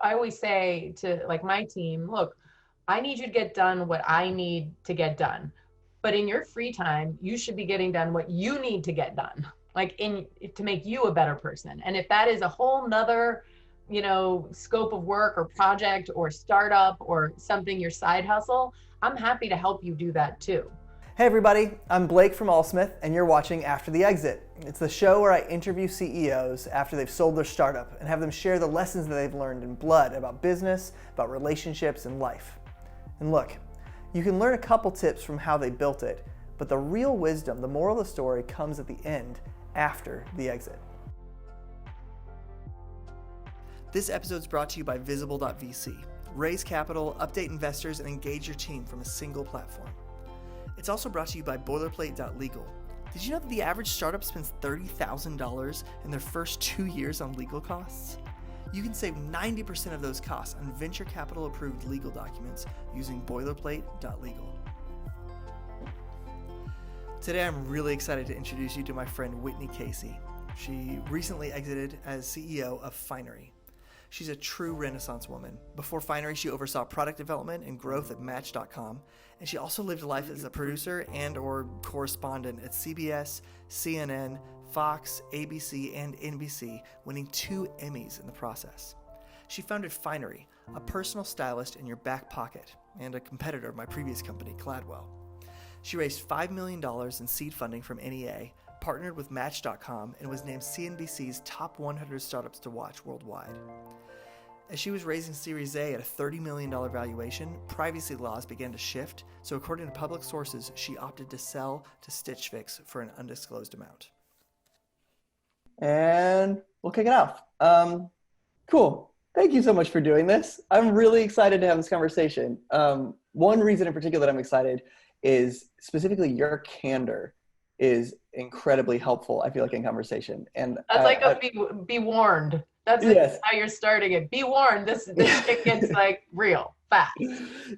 I always say to like my team, look, I need you to get done what I need to get done. But in your free time, you should be getting done what you need to get done, like to make you a better person. And if that is a whole nother, scope of work or project or startup or something, your side hustle, I'm happy to help you do that too. Hey everybody, I'm Blake from Allsmith, and you're watching After the Exit. It's the show where I interview CEOs after they've sold their startup and have them share the lessons that they've learned in blood about business, about relationships, and life. And look, you can learn a couple tips from how they built it, but the real wisdom, the moral of the story, comes at the end, after the exit. This episode is brought to you by Visible.vc. Raise capital, update investors, and engage your team from a single platform. It's also brought to you by Boilerplate.legal. Did you know that the average startup spends $30,000 in their first 2 years on legal costs? You can save 90% of those costs on venture capital approved legal documents using Boilerplate.legal. Today I'm really excited to introduce you to my friend Whitney Casey. She recently exited as CEO of Finery. She's a true Renaissance woman. Before Finery, she oversaw product development and growth at Match.com, and she also lived life as a producer and/or correspondent at CBS, CNN, Fox, ABC, and NBC, winning 2 Emmys in the process. She founded Finery, a personal stylist in your back pocket, and a competitor of my previous company, Cladwell. She raised $5 million in seed funding from NEA, partnered with Match.com, and was named CNBC's top 100 startups to watch worldwide. As she was raising Series A at a $30 million valuation, privacy laws began to shift, so according to public sources, she opted to sell to Stitch Fix for an undisclosed amount. And we'll kick it off. Cool. Thank you so much for doing this. I'm really excited to have this conversation. One reason in particular that I'm excited is specifically your candor is incredibly helpful, I feel like, in conversation. And that's like be warned. That's yes. How you're starting it. Be warned. This shit gets like real fast.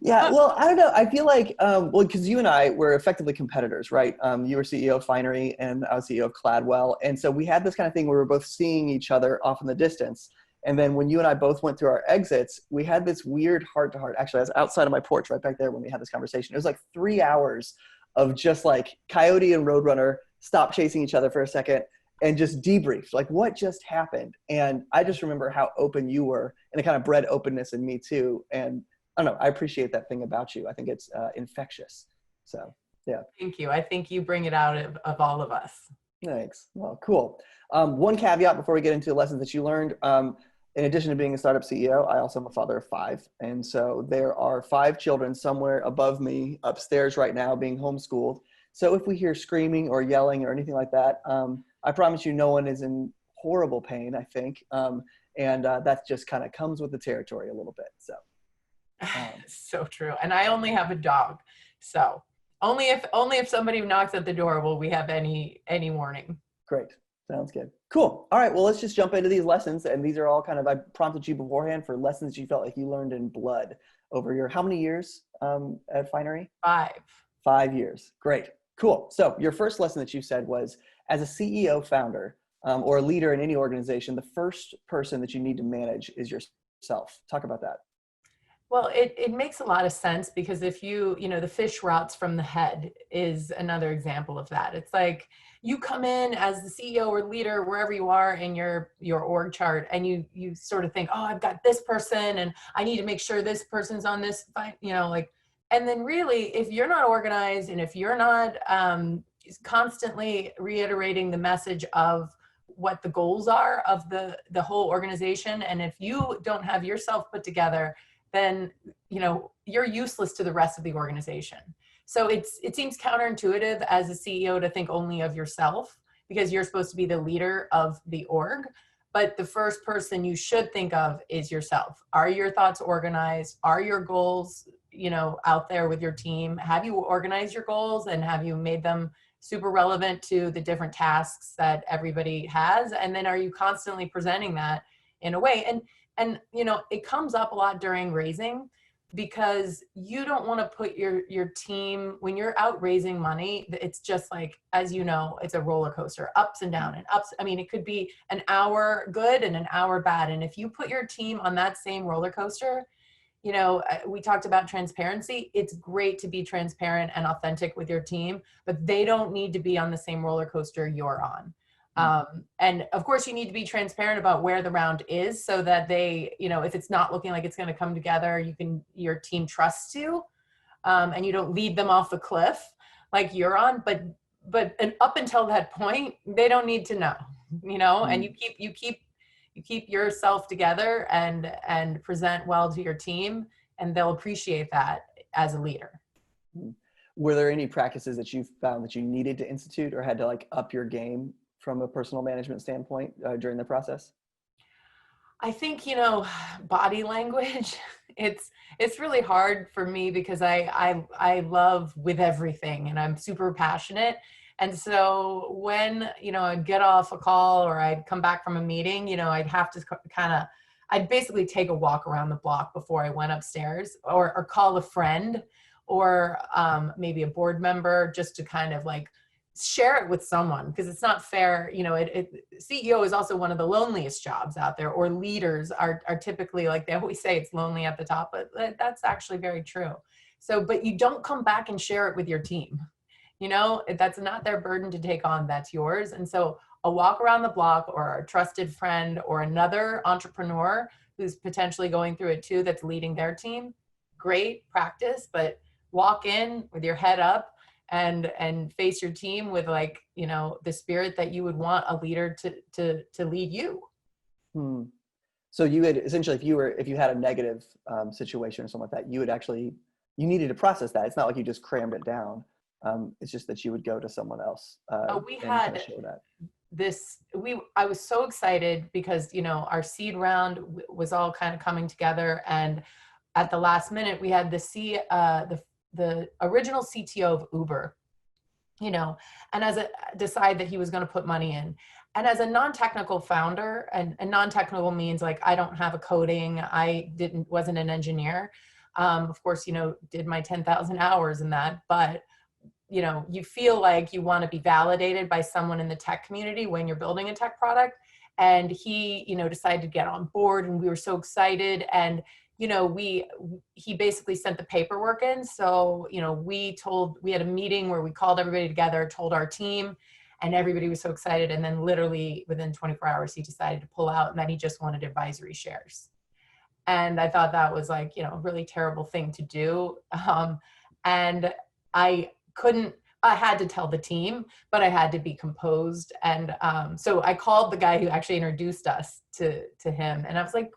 Yeah. Well, I don't know. I feel like, because you and I were effectively competitors, right? You were CEO of Finery and I was CEO of Cladwell. And so we had this kind of thing where we were both seeing each other off in the distance. And then when you and I both went through our exits, we had this weird heart-to-heart. Actually, I was outside of my porch right back there when we had this conversation. It was like 3 hours of just like Coyote and Roadrunner stop chasing each other for a second and just debrief, like what just happened. And I just remember how open you were, and it kind of bred openness in me too. And I don't know, I appreciate that thing about you. I think it's infectious. So yeah. Thank you. I think you bring it out of all of us. Thanks. Well, cool. One caveat before we get into the lessons that you learned. In addition to being a startup CEO, I also am a father of 5. And so there are 5 children somewhere above me upstairs right now being homeschooled. So if we hear screaming or yelling or anything like that, I promise you no one is in horrible pain, I think. And that just kind of comes with the territory a little bit. So, so true. And I only have a dog. So only if somebody knocks at the door will we have any warning. Great. Sounds good. Cool. All right. Well, let's just jump into these lessons. And these are all kind of, I prompted you beforehand for lessons you felt like you learned in blood over your, how many years at Finery? 5. 5 years. Great. Cool. So your first lesson that you said was, as a CEO founder or a leader in any organization, the first person that you need to manage is yourself. Talk about that. Well, it makes a lot of sense because if the fish rots from the head is another example of that. It's like you come in as the CEO or leader, wherever you are in your org chart, and you sort of think, oh, I've got this person and I need to make sure this person's on this, and then really, if you're not organized and if you're not constantly reiterating the message of what the goals are of the whole organization, and if you don't have yourself put together, then you're useless to the rest of the organization. So it seems counterintuitive as a CEO to think only of yourself because you're supposed to be the leader of the org. But the first person you should think of is yourself. Are your thoughts organized? Are your goals, out there with your team? Have you organized your goals and have you made them super relevant to the different tasks that everybody has? And then are you constantly presenting that in a way? And it comes up a lot during raising because you don't want to put your team, when you're out raising money, it's just like, as you know, it's a roller coaster, ups and down and ups. I mean, it could be an hour good and an hour bad. And if you put your team on that same roller coaster, we talked about transparency. It's great to be transparent and authentic with your team, but they don't need to be on the same roller coaster you're on. And of course, you need to be transparent about where the round is so that they, if it's not looking like it's going to come together, your team trusts you, and you don't lead them off the cliff like you're on. But and up until that point, they don't need to know, and you keep yourself together and present well to your team, and they'll appreciate that as a leader. Were there any practices that you found that you needed to institute or had to like up your game from a personal management standpoint during the process? I think, body language, it's really hard for me because I love with everything and I'm super passionate. And so when, I'd get off a call or I'd come back from a meeting, I'd have to I'd basically take a walk around the block before I went upstairs, or call a friend or maybe a board member, just to kind of like share it with someone, because it's not fair. CEO is also one of the loneliest jobs out there, or leaders are typically, like they always say, it's lonely at the top, but that's actually very true. So, but you don't come back and share it with your team. That's not their burden to take on, that's yours. And so a walk around the block, or a trusted friend, or another entrepreneur who's potentially going through it too, that's leading their team, great practice. But walk in with your head up and face your team with the spirit that you would want a leader to lead you. So you had essentially, if you had a negative situation or something like that, you needed to process that. It's not like you just crammed it down. It's just that you would go to someone else. We had I was so excited because, our seed round was all kind of coming together. And at the last minute, we had the original CTO of Uber, and decide that he was going to put money in. And as a non-technical founder, and non-technical means like, I don't have a coding, wasn't an engineer. Of course, did my 10,000 hours in that, but you feel like you want to be validated by someone in the tech community when you're building a tech product. And he, decided to get on board, and we were so excited. And, he basically sent the paperwork in. So, we had a meeting where we called everybody together, told our team, and everybody was so excited. And then literally within 24 hours, he decided to pull out, and that he just wanted advisory shares. And I thought that was a really terrible thing to do. And I had to tell the team, but I had to be composed. And so I called the guy who actually introduced us to him. And I was like,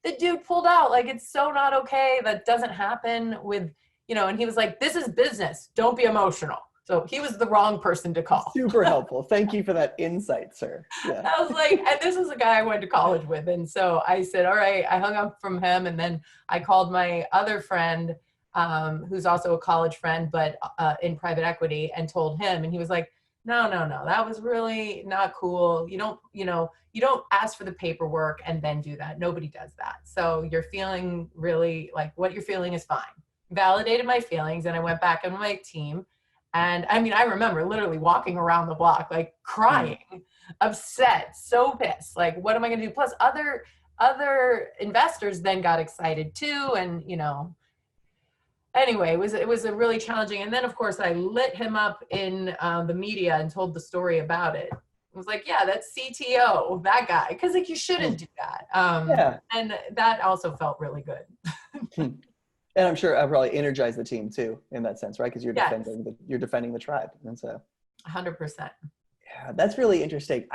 the dude pulled out. Like, it's so not okay. That doesn't happen with, and he was like, this is business. Don't be emotional. So he was the wrong person to call. Super helpful. Thank you for that insight, sir. Yeah. I was like, and this is a guy I went to college with. And so I said, all right, I hung up from him. And then I called my other friend, who's also a college friend, but in private equity, and told him. And he was like, no, that was really not cool. You don't ask for the paperwork and then do that. Nobody does that. So you're feeling really like what you're feeling is fine. Validated my feelings. And I went back on my team. And I mean, I remember literally walking around the block, like crying, upset, so pissed. Like, what am I going to do? Plus other investors then got excited too. And, anyway, it was a really challenging. And then of course I lit him up in the media and told the story about it. I was like, yeah, that's CTO, that guy. Because you shouldn't do that. Yeah. And that also felt really good. And I'm sure I probably energized the team too, in that sense, right? Because you're defending the tribe, and so 100%. Yeah, that's really interesting.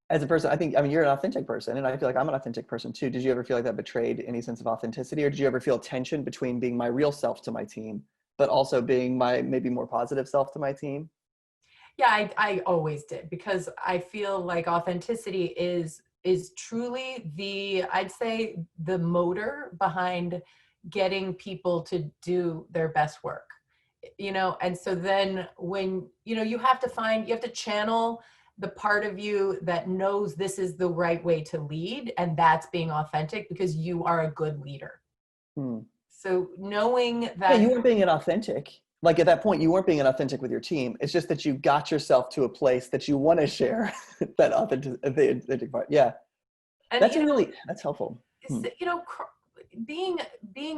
As a person, you're an authentic person, and I feel like I'm an authentic person too. Did you ever feel like that betrayed any sense of authenticity, or did you ever feel tension between being my real self to my team, but also being my maybe more positive self to my team? Yeah, I always did, because I feel like authenticity is truly I'd say the motor behind getting people to do their best work, and so then when, you have to channel the part of you that knows this is the right way to lead, and that's being authentic, because you are a good leader. Hmm. So knowing Yeah, that, you weren't being inauthentic. Like at that point, you weren't being inauthentic with your team. It's just that you got yourself to a place that you want to share that authentic part. Yeah, and that's that's helpful. Hmm. being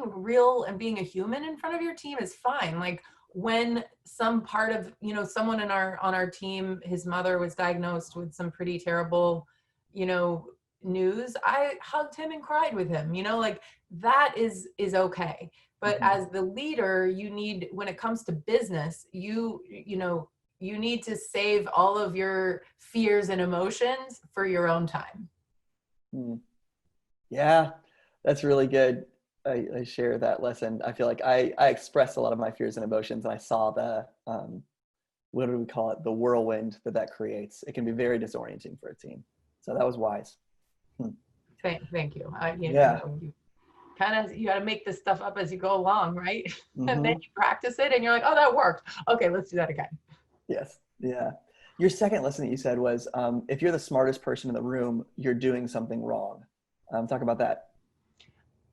real and being a human in front of your team is fine. Like when some part of, someone on our team, his mother was diagnosed with some pretty terrible, news, I hugged him and cried with him, like that is okay. But as the leader, you need, when it comes to business, you need to save all of your fears and emotions for your own time. Hmm. Yeah, that's really good. I share that lesson. I feel like I expressed a lot of my fears and emotions, and I saw the what do we call it? The whirlwind that creates. It can be very disorienting for a team. So that was wise. Hmm. Thank you. Yeah. You got to make this stuff up as you go along, right? Mm-hmm. And then you practice it and you're like, oh, that worked. Okay, let's do that again. Yes. Yeah. Your second lesson that you said was, if you're the smartest person in the room, you're doing something wrong. Talk about that.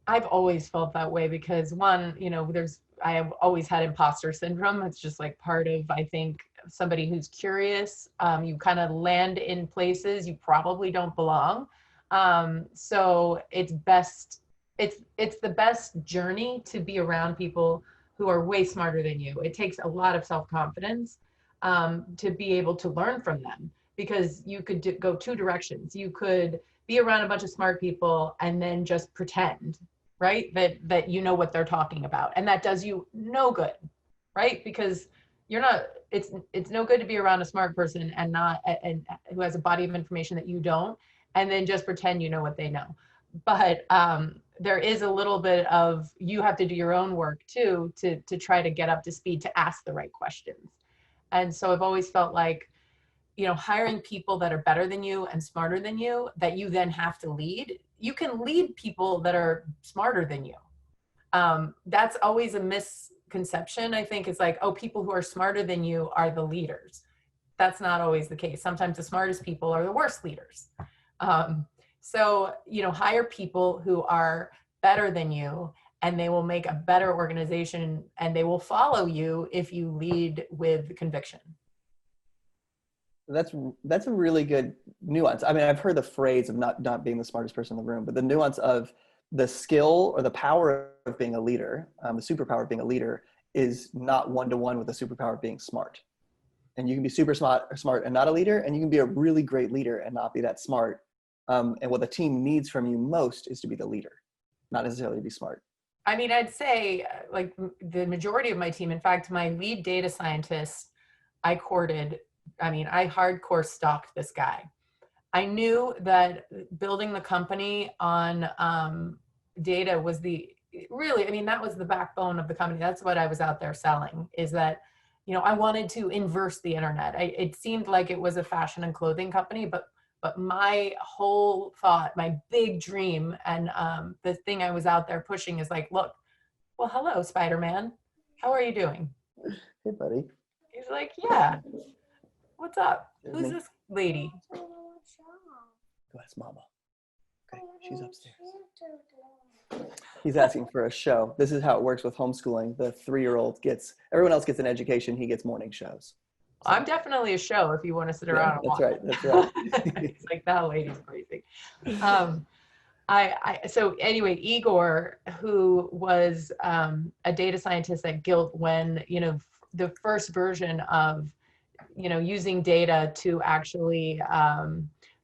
I've always felt that way because one, I have always had imposter syndrome. It's just like part of, I think, somebody who's curious. You kind of land in places you probably don't belong. So it's the best journey to be around people who are way smarter than you. It takes a lot of self-confidence to be able to learn from them, because you could go two directions. You could be around a bunch of smart people and then just pretend, right, that you know what they're talking about, and that does you no good, right? Because you're not, it's no good to be around a smart person and who has a body of information that you don't, and then just pretend you know what they know. But there is a little bit of, you have to do your own work too to try to get up to speed, to ask the right questions. And so I've always felt like, hiring people that are better than you and smarter than you, that you then have to lead. You can lead people that are smarter than you. That's always a misconception, I think. It's like, oh, people who are smarter than you are the leaders. That's not always the case. Sometimes the smartest people are the worst leaders. So, hire people who are better than you, and they will make a better organization, and they will follow you if you lead with conviction. That's a really good nuance. I mean, I've heard the phrase of not being the smartest person in the room, but the nuance of the skill or the power of being a leader, the superpower of being a leader, is not one-to-one with the superpower of being smart. And you can be super smart and not a leader, and you can be a really great leader and not be that smart. And what the team needs from you most is to be the leader, not necessarily to be smart. I mean, I'd say like the majority of my team, in fact, my lead data scientist, I hardcore stalked this guy. I knew that building the company on data was that was the backbone of the company. That's what I was out there selling, is that, I wanted to inverse the internet. It seemed like it was a fashion and clothing company, but my whole thought, my big dream, and the thing I was out there pushing is like, look, well, hello, Spider-Man. How are you doing? Hey, buddy. He's like, yeah. What's up? There's Who's me. this lady? Go ask Mama. Okay, she's upstairs. He's asking for a show. This is how it works with homeschooling. The 3-year-old everyone else gets an education. He gets morning shows. So, I'm definitely a show if you want to sit around and watch. That's right. It's like, that lady's crazy. So anyway, Igor, who was a data scientist at Gilt when, the first version of, using data to actually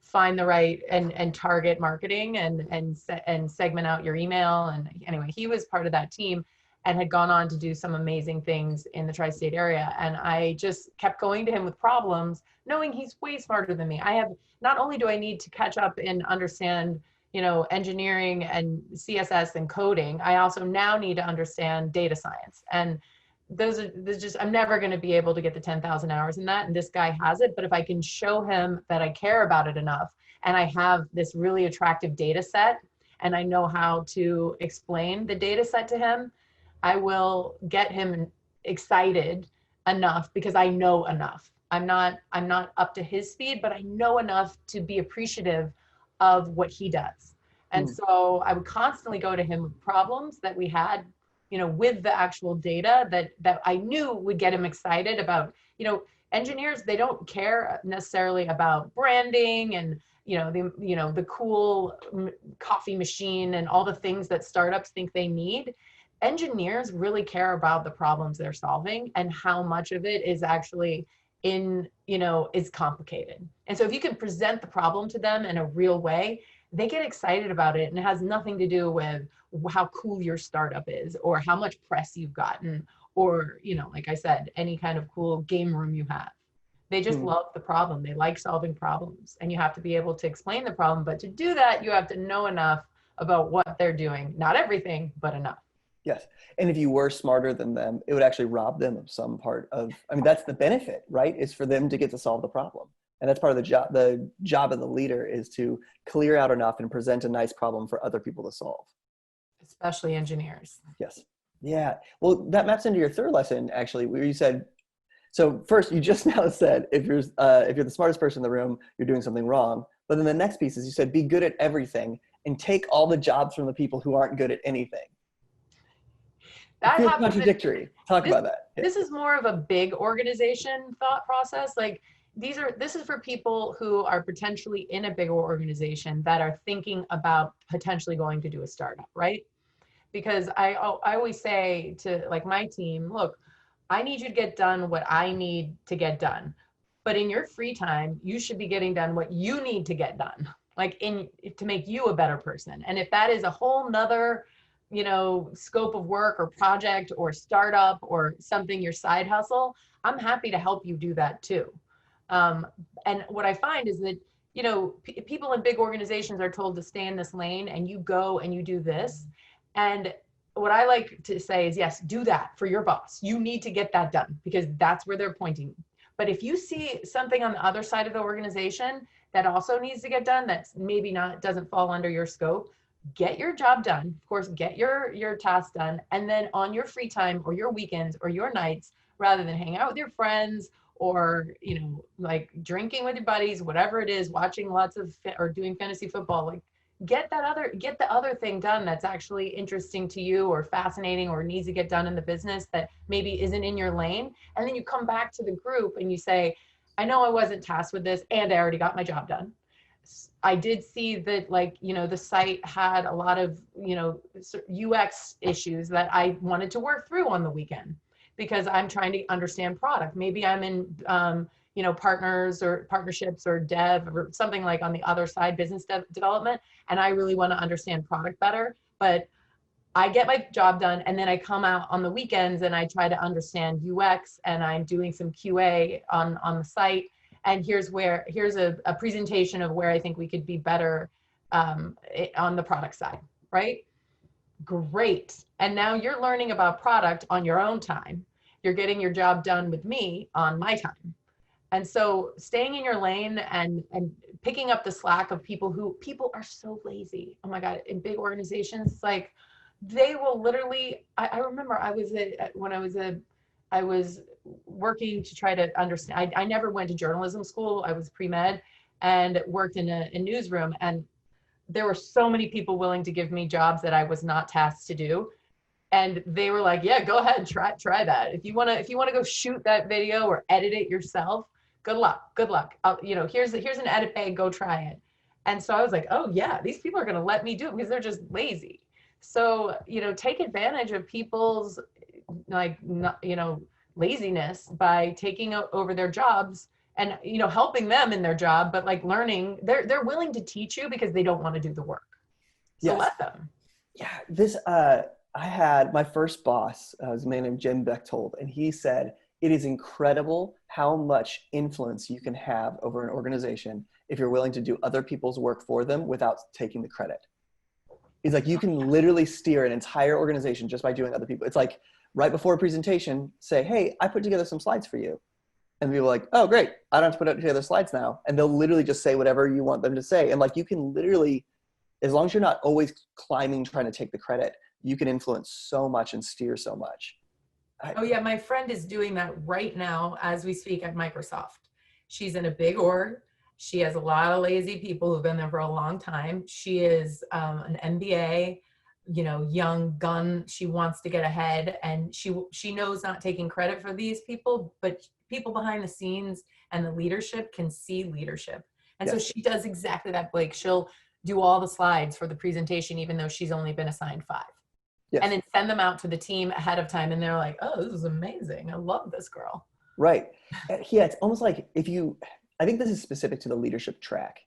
find the right and target marketing and segment out your email. And anyway, he was part of that team and had gone on to do some amazing things in the tri-state area. And I just kept going to him with problems, knowing he's way smarter than me. Not only do I need to catch up and understand, engineering and CSS and coding, I also now need to understand data science. And I'm never going to be able to get the 10,000 hours in that. And this guy has it. But if I can show him that I care about it enough, and I have this really attractive data set, and I know how to explain the data set to him, I will get him excited enough, because I know enough. I'm not up to his speed, but I know enough to be appreciative of what he does. And so I would constantly go to him with problems that we had, with the actual data that I knew would get him excited about, engineers. They don't care necessarily about branding and, the cool coffee machine and all the things that startups think they need. Engineers really care about the problems they're solving and how much of it is actually is complicated. And so if you can present the problem to them in a real way, they get excited about it, and it has nothing to do with how cool your startup is or how much press you've gotten or, like I said, any kind of cool game room you have. They just love the problem. They like solving problems, and you have to be able to explain the problem. But to do that, you have to know enough about what they're doing. Not everything, but enough. Yes. And if you were smarter than them, it would actually rob them of some part of, that's the benefit, right? Is for them to get to solve the problem. And that's part of the job. The job of the leader is to clear out enough and present a nice problem for other people to solve. Especially engineers. Yes. Yeah. Well, that maps into your third lesson, actually, where you said, so first you just now said, if you're the smartest person in the room, you're doing something wrong. But then the next piece is you said, be good at everything and take all the jobs from the people who aren't good at anything. That feels contradictory. Talk about that. Yeah. This is more of a big organization thought process. Like this is for people who are potentially in a bigger organization that are thinking about potentially going to do a startup, right? Because I always say to like my team, look, I need you to get done what I need to get done. But in your free time, you should be getting done what you need to get done, like to make you a better person. And if that is a whole nother scope of work or project or startup or something, your side hustle, I'm happy to help you do that too. And what I find is that, people in big organizations are told to stay in this lane and you go and you do this. And what I like to say is, yes, do that for your boss. You need to get that done because that's where they're pointing. But if you see something on the other side of the organization that also needs to get done, that's maybe doesn't fall under your scope, get your job done, of course, get your task done. And then on your free time or your weekends or your nights, rather than hang out with your friends or, like drinking with your buddies, whatever it is, watching lots of or doing fantasy football, like get the other thing done that's actually interesting to you or fascinating or needs to get done in the business that maybe isn't in your lane. And then you come back to the group and you say, I know I wasn't tasked with this and I already got my job done. I did see that, the site had a lot of, UX issues that I wanted to work through on the weekend because I'm trying to understand product. Maybe I'm in, partners or partnerships or dev or something like on the other side, business development. And I really want to understand product better, but I get my job done. And then I come out on the weekends and I try to understand UX and I'm doing some QA on the site. And here's a presentation of where I think we could be better on the product side, right? Great. And now you're learning about product on your own time. You're getting your job done with me on my time. And so staying in your lane and picking up the slack of people are so lazy. Oh my God, in big organizations, it's like they will literally, I remember I was working to try to understand. I never went to journalism school. I was pre-med and worked in a newsroom. And there were so many people willing to give me jobs that I was not tasked to do. And they were like, yeah, go ahead, try that. If you want to go shoot that video or edit it yourself, good luck. Here's an edit bay, go try it. And so I was like, oh yeah, these people are going to let me do it because they're just lazy. So, take advantage of people's laziness by taking over their jobs and, helping them in their job, but like learning, they're willing to teach you because they don't want to do the work. So yes. Let them. Yeah. I had my first boss, was a man named Jim Bechtold, and he said, it is incredible how much influence you can have over an organization if you're willing to do other people's work for them without taking the credit. He's like, you can literally steer an entire organization just by doing other people. It's like right before a presentation, say, hey, I put together some slides for you. And people are like, oh, great. I don't have to put together slides now. And they'll literally just say whatever you want them to say. And like, you can literally, as long as you're not always climbing, trying to take the credit, you can influence so much and steer so much. Oh yeah, my friend is doing that right now as we speak at Microsoft. She's in a big org She has a lot of lazy people who've been there for a long time. She is an MBA, young gun. She wants to get ahead, and she knows not taking credit for these people, but people behind the scenes and the leadership can see leadership. And so Yes. she does exactly that, Blake. She'll do all the slides for the presentation, even though she's only been assigned 5. Yes. And then send them out to the team ahead of time. And they're like, oh, this is amazing. I love this girl. Right. Yeah, it's almost like I think this is specific to the leadership track.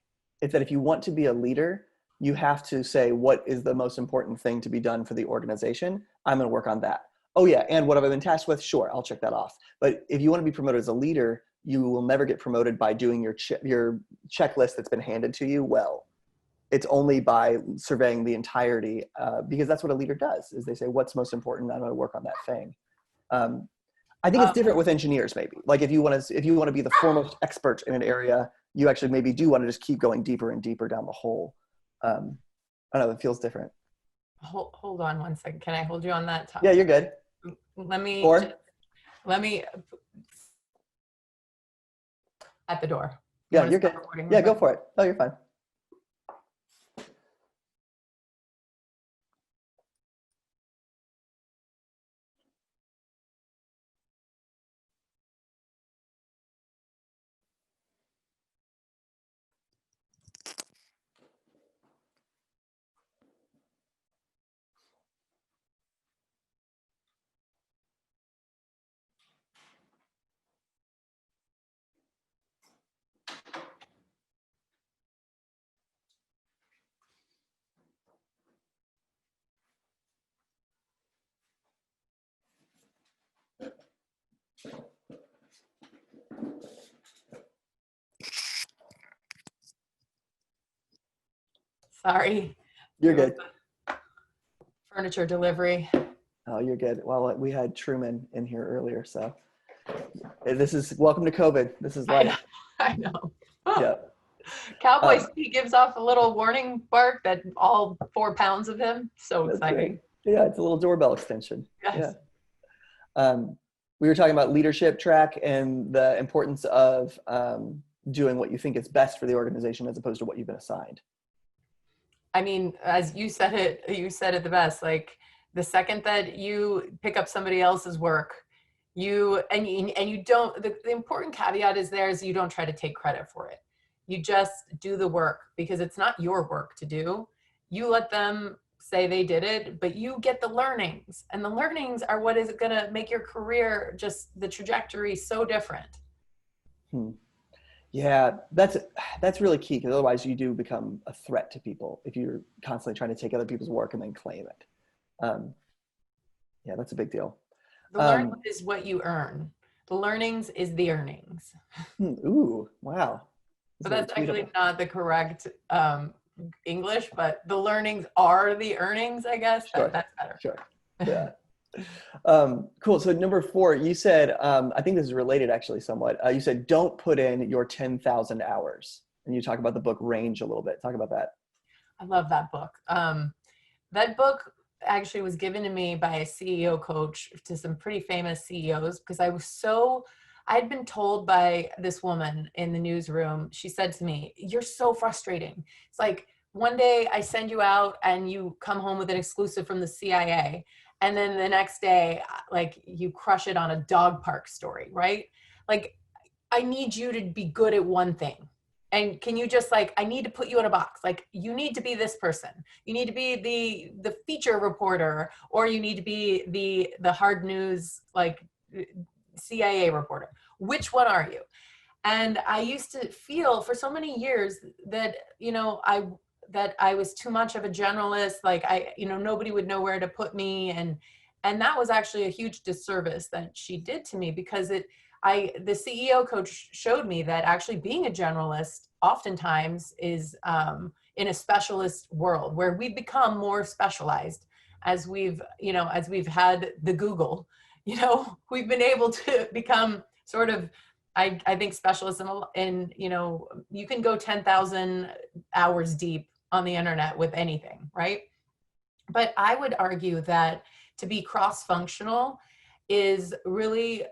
It's that if you want to be a leader, you have to say, what is the most important thing to be done for the organization? I'm going to work on that. Oh yeah, and what have I been tasked with? Sure, I'll check that off. But if you want to be promoted as a leader, you will never get promoted by doing your checklist that's been handed to you well. It's only by surveying the entirety, because that's what a leader does, is they say, what's most important? I'm going to work on that thing. I think it's different with engineers, maybe. Like if you want to be the foremost expert in an area, you actually maybe do want to just keep going deeper and deeper down the hole. I don't know, it feels different. Hold on one second. Can I hold you on that topic? Yeah, you're good. Let me at the door. Yeah, you're good. Yeah, go for it. Oh, you're fine. Sorry. You're good. Furniture delivery. Oh, you're good. Well, we had Truman in here earlier, so this is welcome to COVID. This is life. I know. Yeah. Cowboy he gives off a little warning bark that all 4 pounds of him. So exciting. Great. Yeah, it's a little doorbell extension. Yes. Yeah. We were talking about leadership track and the importance of doing what you think is best for the organization as opposed to what you've been assigned. I mean, as you said it the best. Like the second that you pick up somebody else's work, you don't, the important caveat is you don't try to take credit for it. You just do the work because it's not your work to do. You let them say they did it, but you get the learnings, and the learnings are what is going to make your career, just the trajectory, so different. Yeah, that's really key, because otherwise you do become a threat to people if you're constantly trying to take other people's work and then claim it. Yeah, that's a big deal. The learning is what you earn. The learnings is the earnings. Ooh, wow. So that's actually not the correct English, but the learnings are the earnings, I guess. Sure. That's better. Sure. Yeah. Cool. So number 4, you said, I think this is related actually somewhat. You said, don't put in your 10,000 hours. And you talk about the book Range a little bit. Talk about that. I love that book. That book actually was given to me by a CEO coach to some pretty famous CEOs, because I'd been told by this woman in the newsroom, she said to me, you're so frustrating. It's like, one day I send you out and you come home with an exclusive from the CIA. And then the next day, like, you crush it on a dog park story, right? Like, I need you to be good at one thing. And can you just, like, I need to put you in a box. Like, you need to be this person. You need to be the feature reporter, or you need to be the hard news, like, CIA reporter. Which one are you? And I used to feel for so many years that, that I was too much of a generalist. Like, nobody would know where to put me. And that was actually a huge disservice that she did to me, because the CEO coach showed me that actually being a generalist oftentimes is in a specialist world, where we become more specialized as we've had the Google, we've been able to become sort of, I think, specialists in you can go 10,000 hours deep on the internet with anything, right? But I would argue that to be cross-functional is really,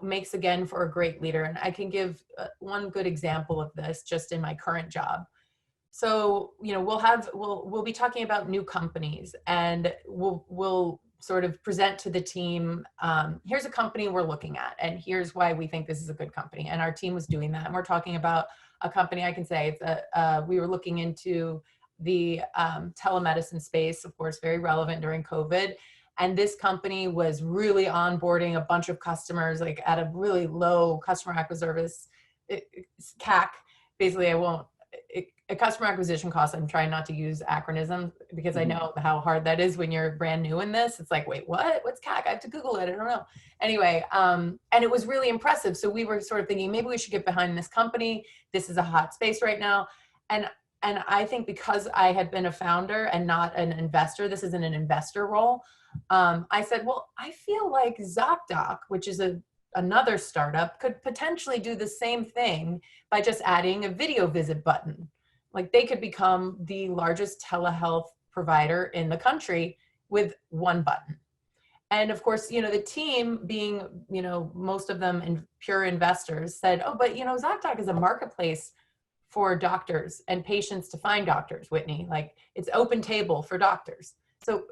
makes again for a great leader. And I can give one good example of this just in my current job. So, we'll be talking about new companies, and we'll sort of present to the team, here's a company we're looking at, and here's why we think this is a good company. And our team was doing that. And we're talking about a company, I can say, we were looking into the telemedicine space, of course, very relevant during COVID. And this company was really onboarding a bunch of customers, like at a really low customer acquisition CAC. Basically, a customer acquisition cost. I'm trying not to use acronyms because I know how hard that is when you're brand new in this. It's like, wait, what? What's CAC? I have to Google it. I don't know. Anyway, and it was really impressive. So we were sort of thinking, maybe we should get behind this company. This is a hot space right now. And I think because I had been a founder and not an investor, this isn't an investor role. I said, well, I feel like ZocDoc, which is another startup, could potentially do the same thing by just adding a video visit button. Like they could become the largest telehealth provider in the country with one button. And of course, the team being, most of them pure investors said, oh, but ZocDoc is a marketplace for doctors and patients to find doctors, Whitney. Like it's open table for doctors. So,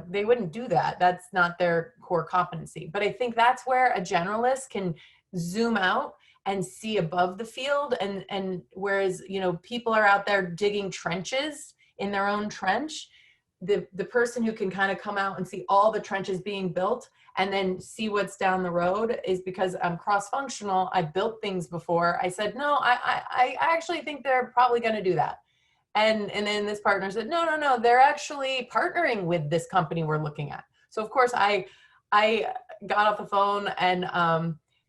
they wouldn't do that. That's not their core competency. But I think that's where a generalist can zoom out and see above the field. And whereas, people are out there digging trenches in their own trench, the person who can kind of come out and see all the trenches being built and then see what's down the road is, because I'm cross-functional. I built things before. I said, no, I actually think they're probably going to do that. And then this partner said, no, they're actually partnering with this company we're looking at. So of course I got off the phone, and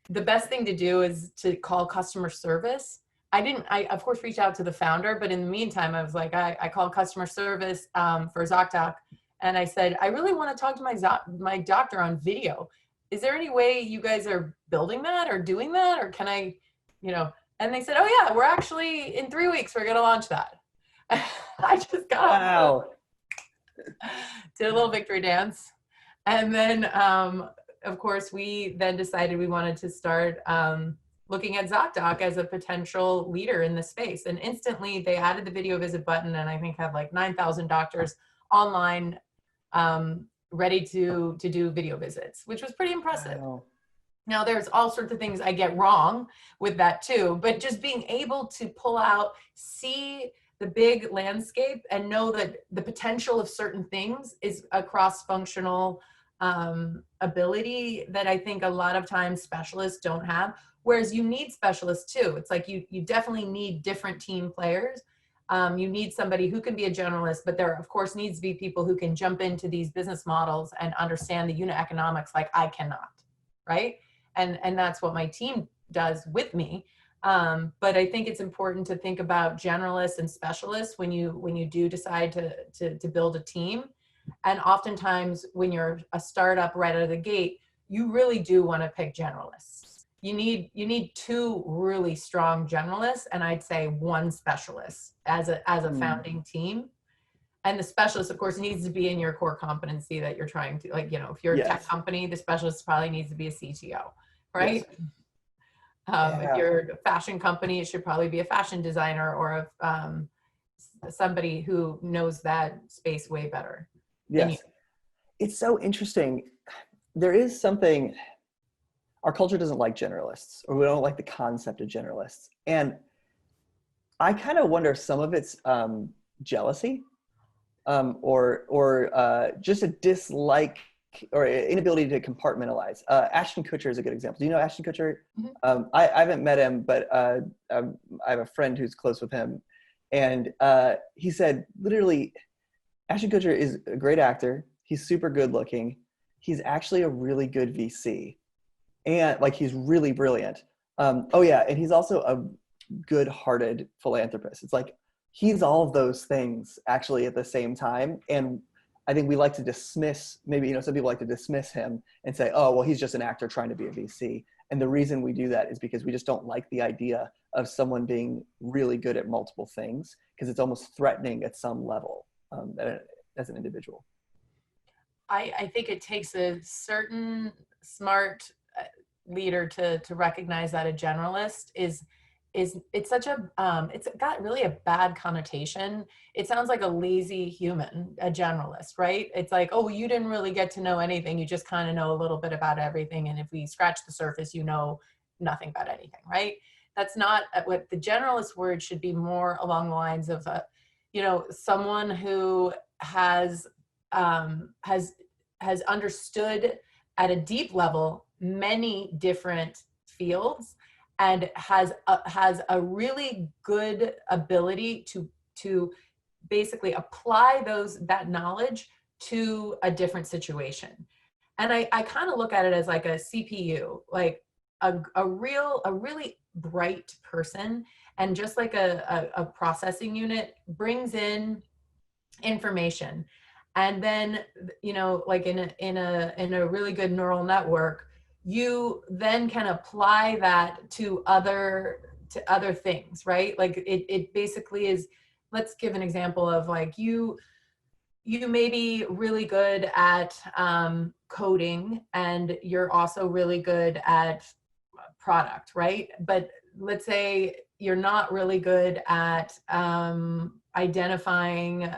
the best thing to do is to call customer service. I of course reached out to the founder, but in the meantime, I was like, I called customer service for ZocDoc, and I said, I really want to talk to my doctor on video. Is there any way you guys are building that or doing that, or can I, and they said, oh yeah, we're actually in 3 weeks, we're going to launch that. I just got Wow. did a little victory dance. And then, of course, we then decided we wanted to start looking at ZocDoc as a potential leader in the space. And instantly they added the video visit button, and I think had like 9,000 doctors online ready to do video visits, which was pretty impressive. Wow. Now, there's all sorts of things I get wrong with that too, but just being able to pull out, see the big landscape and know that the potential of certain things is a cross-functional ability that I think a lot of times specialists don't have, whereas you need specialists too. It's like you definitely need different team players. You need somebody who can be a generalist, but there of course needs to be people who can jump into these business models and understand the unit economics like I cannot, right? And that's what my team does with me. But I think it's important to think about generalists and specialists when you do decide to build a team. And oftentimes when you're a startup right out of the gate, you really do want to pick generalists. You need two really strong generalists, and I'd say one specialist as a founding team. And the specialist, of course, needs to be in your core competency that you're trying to, like, if you're a tech company, the specialist probably needs to be a CTO, right? Yes. If you're a fashion company, it should probably be a fashion designer or somebody who knows that space way better. Yes. It's so interesting. There is something, our culture doesn't like generalists, or we don't like the concept of generalists. And I kind of wonder if some of it's jealousy or just a dislike or inability to compartmentalize. Ashton Kutcher is a good example. Do you know Ashton Kutcher? Mm-hmm. I haven't met him, but I have a friend who's close with him. And he said, literally, Ashton Kutcher is a great actor. He's super good looking. He's actually a really good VC. And like, he's really brilliant. And he's also a good-hearted philanthropist. It's like, he's all of those things actually at the same time. And I think we like to dismiss, maybe, some people like to dismiss him and say, oh, well, he's just an actor trying to be a VC. And the reason we do that is because we just don't like the idea of someone being really good at multiple things, because it's almost threatening at some level as an individual. I think it takes a certain smart leader to recognize that a generalist is it's such a it's got really a bad connotation. It sounds like a lazy human, a generalist, right? It's like, oh, you didn't really get to know anything. You just kind of know a little bit about everything. And if we scratch the surface, you know nothing about anything, right? That's not what the generalist word should be. More along the lines of someone who has understood at a deep level many different fields and has a really good ability to basically apply that knowledge to a different situation. And I kind of look at it as like a CPU, like a really bright person, and just like a processing unit brings in information, and then like in a really good neural network, you then can apply that to other things, right? Like it basically is. Let's give an example of like you may be really good at coding, and you're also really good at product, right? But let's say you're not really good at identifying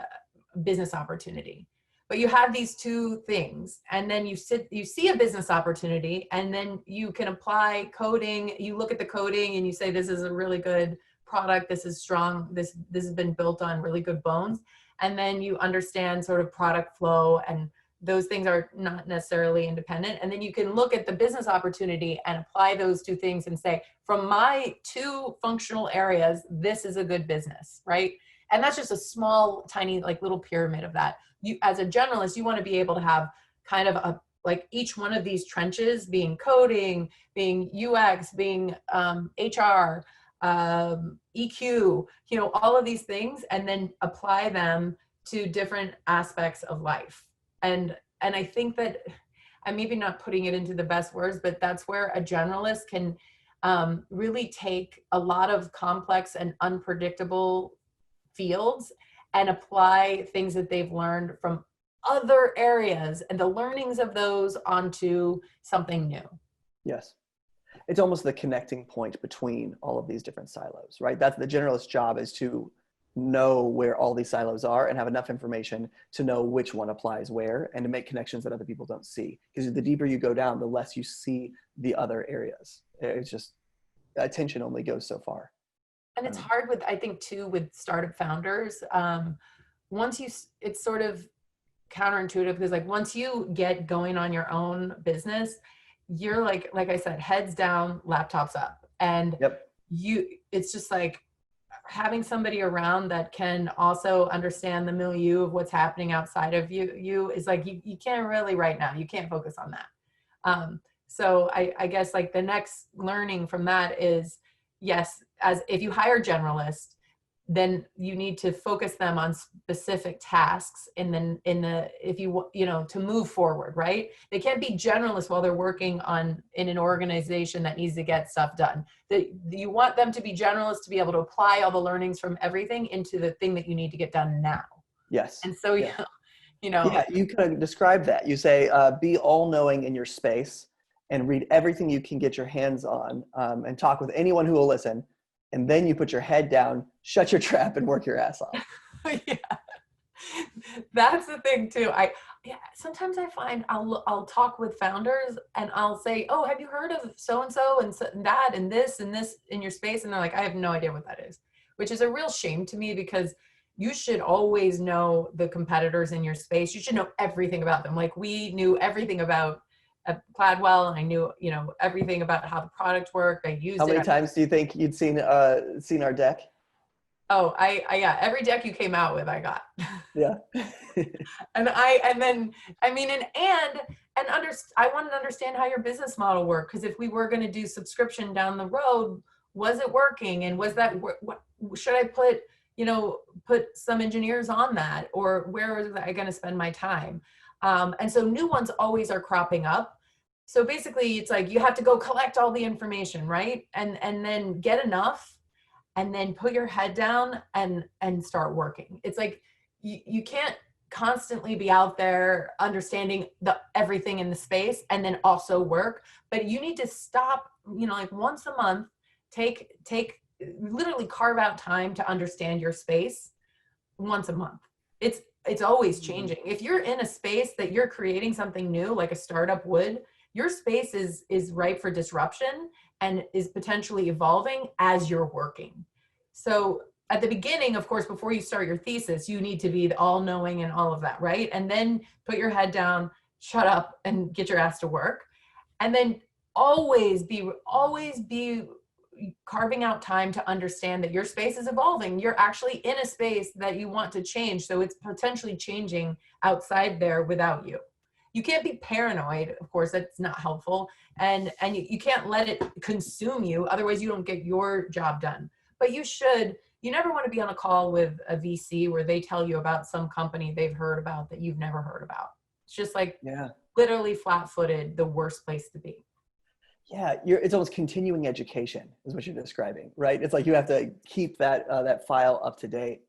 business opportunity, but you have these two things, and then you see a business opportunity, and then you can apply coding. You look at the coding and you say, this is a really good product, this is strong, this has been built on really good bones. And then you understand sort of product flow, and those things are not necessarily independent. And then you can look at the business opportunity and apply those two things and say, from my two functional areas, this is a good business, right? And that's just a small, tiny, like little pyramid of that. You, as a generalist, you want to be able to have kind of like each one of these trenches being coding, being UX, being HR, EQ, all of these things, and then apply them to different aspects of life. And I think that I'm maybe not putting it into the best words, but that's where a generalist can really take a lot of complex and unpredictable fields and apply things that they've learned from other areas and the learnings of those onto something new. Yes. It's almost the connecting point between all of these different silos, right? That's the generalist's job, is to know where all these silos are and have enough information to know which one applies where, and to make connections that other people don't see. Because the deeper you go down, the less you see the other areas. It's just, attention only goes so far. And it's hard with, I think too, with startup founders. It's sort of counterintuitive, because like once you get going on your own business, you're like I said, heads down, laptops up. And yep. It's just like having somebody around that can also understand the milieu of what's happening outside of you is like, you can't really right now, you can't focus on that. So I guess like the next learning from that is, yes, as if you hire generalists, then you need to focus them on specific tasks if to move forward, right? They can't be generalists while they're working in an organization that needs to get stuff done. You want them to be generalists to be able to apply all the learnings from everything into the thing that you need to get done now. Yes. And so, yeah, you kind of describe that. You say, be all-knowing in your space and read everything you can get your hands on, and talk with anyone who will listen. And then you put your head down, shut your trap, and work your ass off. Yeah, that's the thing too. Sometimes I find I'll talk with founders and I'll say, oh, have you heard of so-and-so and that and this in your space? And they're like, I have no idea what that is, which is a real shame to me, because you should always know the competitors in your space. You should know everything about them. Like we knew everything about Cladwell, and I knew, everything about how the product worked. I used it. How many times do you think you'd seen our deck? Oh, yeah, every deck you came out with, I got. Yeah. I wanted to understand how your business model worked, because if we were going to do subscription down the road, was it working? And was that, what should I put some engineers on that, or where was I going to spend my time? And so new ones always are cropping up. So basically it's like, you have to go collect all the information, right? And then get enough, and then put your head down and start working. It's like, you can't constantly be out there understanding everything in the space and then also work. But you need to stop, like once a month, take literally carve out time to understand your space once a month. It's always changing. If you're in a space that you're creating something new, like a startup would, your space is ripe for disruption and is potentially evolving as you're working. So at the beginning, of course, before you start your thesis, you need to be all-knowing and all of that, right? And then put your head down, shut up, and get your ass to work. And then always be carving out time to understand that your space is evolving. You're actually in a space that you want to change. So it's potentially changing outside there without you. You can't be paranoid. Of course, that's not helpful. And you can't let it consume you. Otherwise you don't get your job done. But you never want to be on a call with a VC where they tell you about some company they've heard about that you've never heard about. It's just like literally flat-footed, the worst place to be. Yeah, it's almost continuing education is what you're describing, right? It's like you have to keep that file up to date.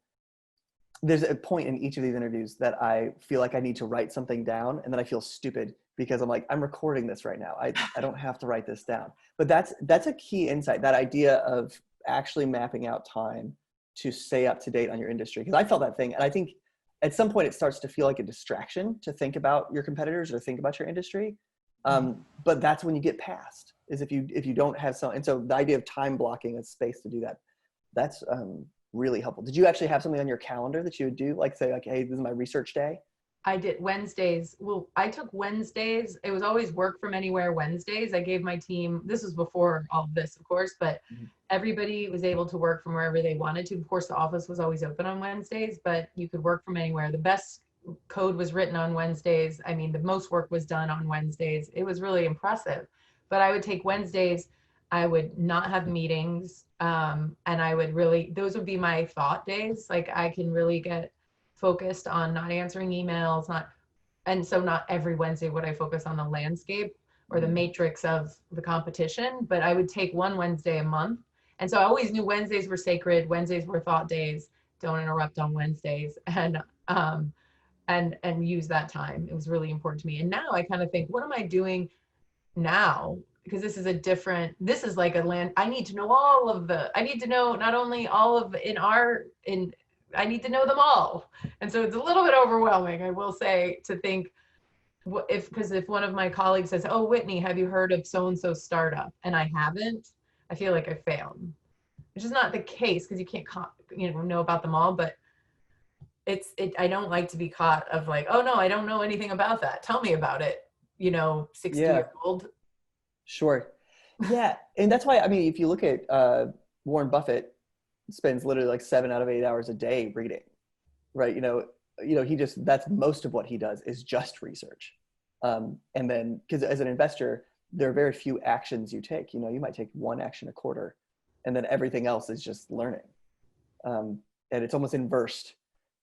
There's a point in each of these interviews that I feel like I need to write something down, and then I feel stupid because I'm like, I'm recording this right now. I don't have to write this down. But that's a key insight, that idea of actually mapping out time to stay up to date on your industry. Because I felt that thing, and I think at some point it starts to feel like a distraction to think about your competitors or think about your industry. But that's when you get past, is if you don't have some. And so the idea of time blocking a space to do that, that's really helpful. Did you actually have something on your calendar that you would do, like say like, hey, this is my research day? I did Wednesdays. Well, I took Wednesdays. It was always work from anywhere Wednesdays. I gave my team, this was before all of this, of course, but everybody was able to work from wherever they wanted to. Of course, the office was always open on Wednesdays, but you could work from anywhere. The best code was written on Wednesdays. I mean, the most work was done on Wednesdays. It was really impressive. But I would take Wednesdays. I would not have meetings. And I would those would be my thought days. Like I can really get focused on not answering emails, and so not every Wednesday would I focus on the landscape or the matrix of the competition, but I would take one Wednesday a month. And so I always knew Wednesdays were sacred. Wednesdays were thought days. Don't interrupt on Wednesdays. And use that time. It was really important to me. And now I kind of think, what am I doing now? Because this is like I need to know I need to know not only all of I need to know them all. And so it's a little bit overwhelming, I will say, to think because if one of my colleagues says, oh, Whitney, have you heard of so-and-so startup? And I haven't, I feel like I failed, which is not the case because you can't, know about them all, but I don't like to be caught of like, oh no, I don't know anything about that. Tell me about it, 60-year-old. Sure. Yeah. And that's why, I mean, if you look at Warren Buffett spends literally like 7 out of 8 hours a day reading, right? That's most of what he does is just research. And then, because as an investor, there are very few actions you take. You might take one action a quarter, and then everything else is just learning. And it's almost inversed,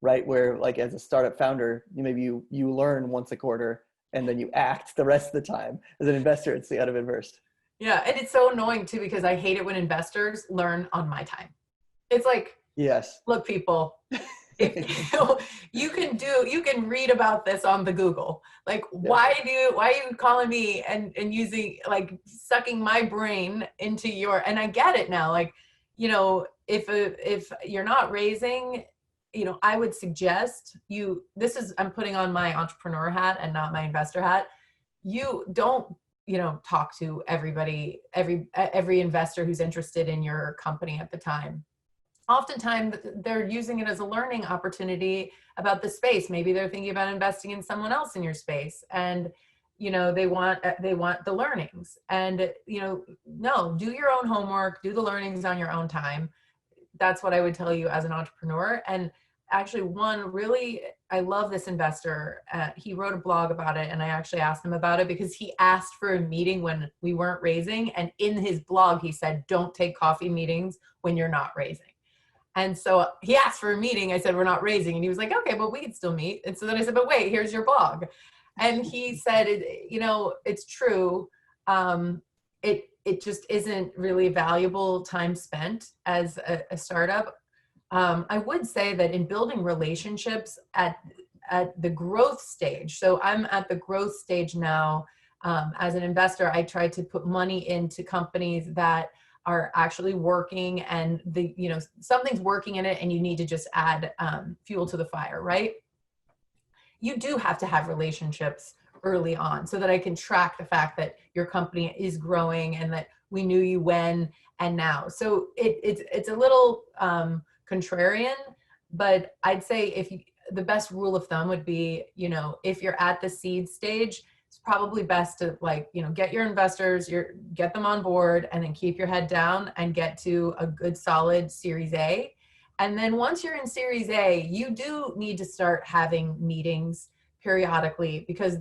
right? Where like as a startup founder, maybe you learn once a quarter and then you act the rest of the time. As an investor, it's the other inversed. Yeah, and it's so annoying too because I hate it when investors learn on my time. It's like, yes, look, people, if you can read about this on the Google. Like, why are you calling me and using, like, sucking my brain into and I get it now. Like, if you're not raising, I would suggest I'm putting on my entrepreneur hat and not my investor hat. You don't, talk to everybody, every investor who's interested in your company at the time. Oftentimes they're using it as a learning opportunity about the space. Maybe they're thinking about investing in someone else in your space, and they want the learnings. And no, do your own homework, do the learnings on your own time. That's what I would tell you as an entrepreneur. And actually, I love this investor. He wrote a blog about it, and I actually asked him about it because he asked for a meeting when we weren't raising. And in his blog, he said, don't take coffee meetings when you're not raising. And so he asked for a meeting. I said, we're not raising. And he was like, okay, but we can still meet. And so then I said, but wait, here's your blog. And he said, it's true. It just isn't really valuable time spent as a startup. I would say that in building relationships at the growth stage. So I'm at the growth stage now. As an investor, I try to put money into companies that are actually working, and something's working in it, and you need to just add fuel to the fire, right? You do have to have relationships early on so that I can track the fact that your company is growing and that we knew you when and now. So it's a little contrarian, but I'd say the best rule of thumb would be, if you're at the seed stage, it's probably best to get your investors, get them on board, and then keep your head down and get to a good solid Series A. And then once you're in Series A, you do need to start having meetings periodically, because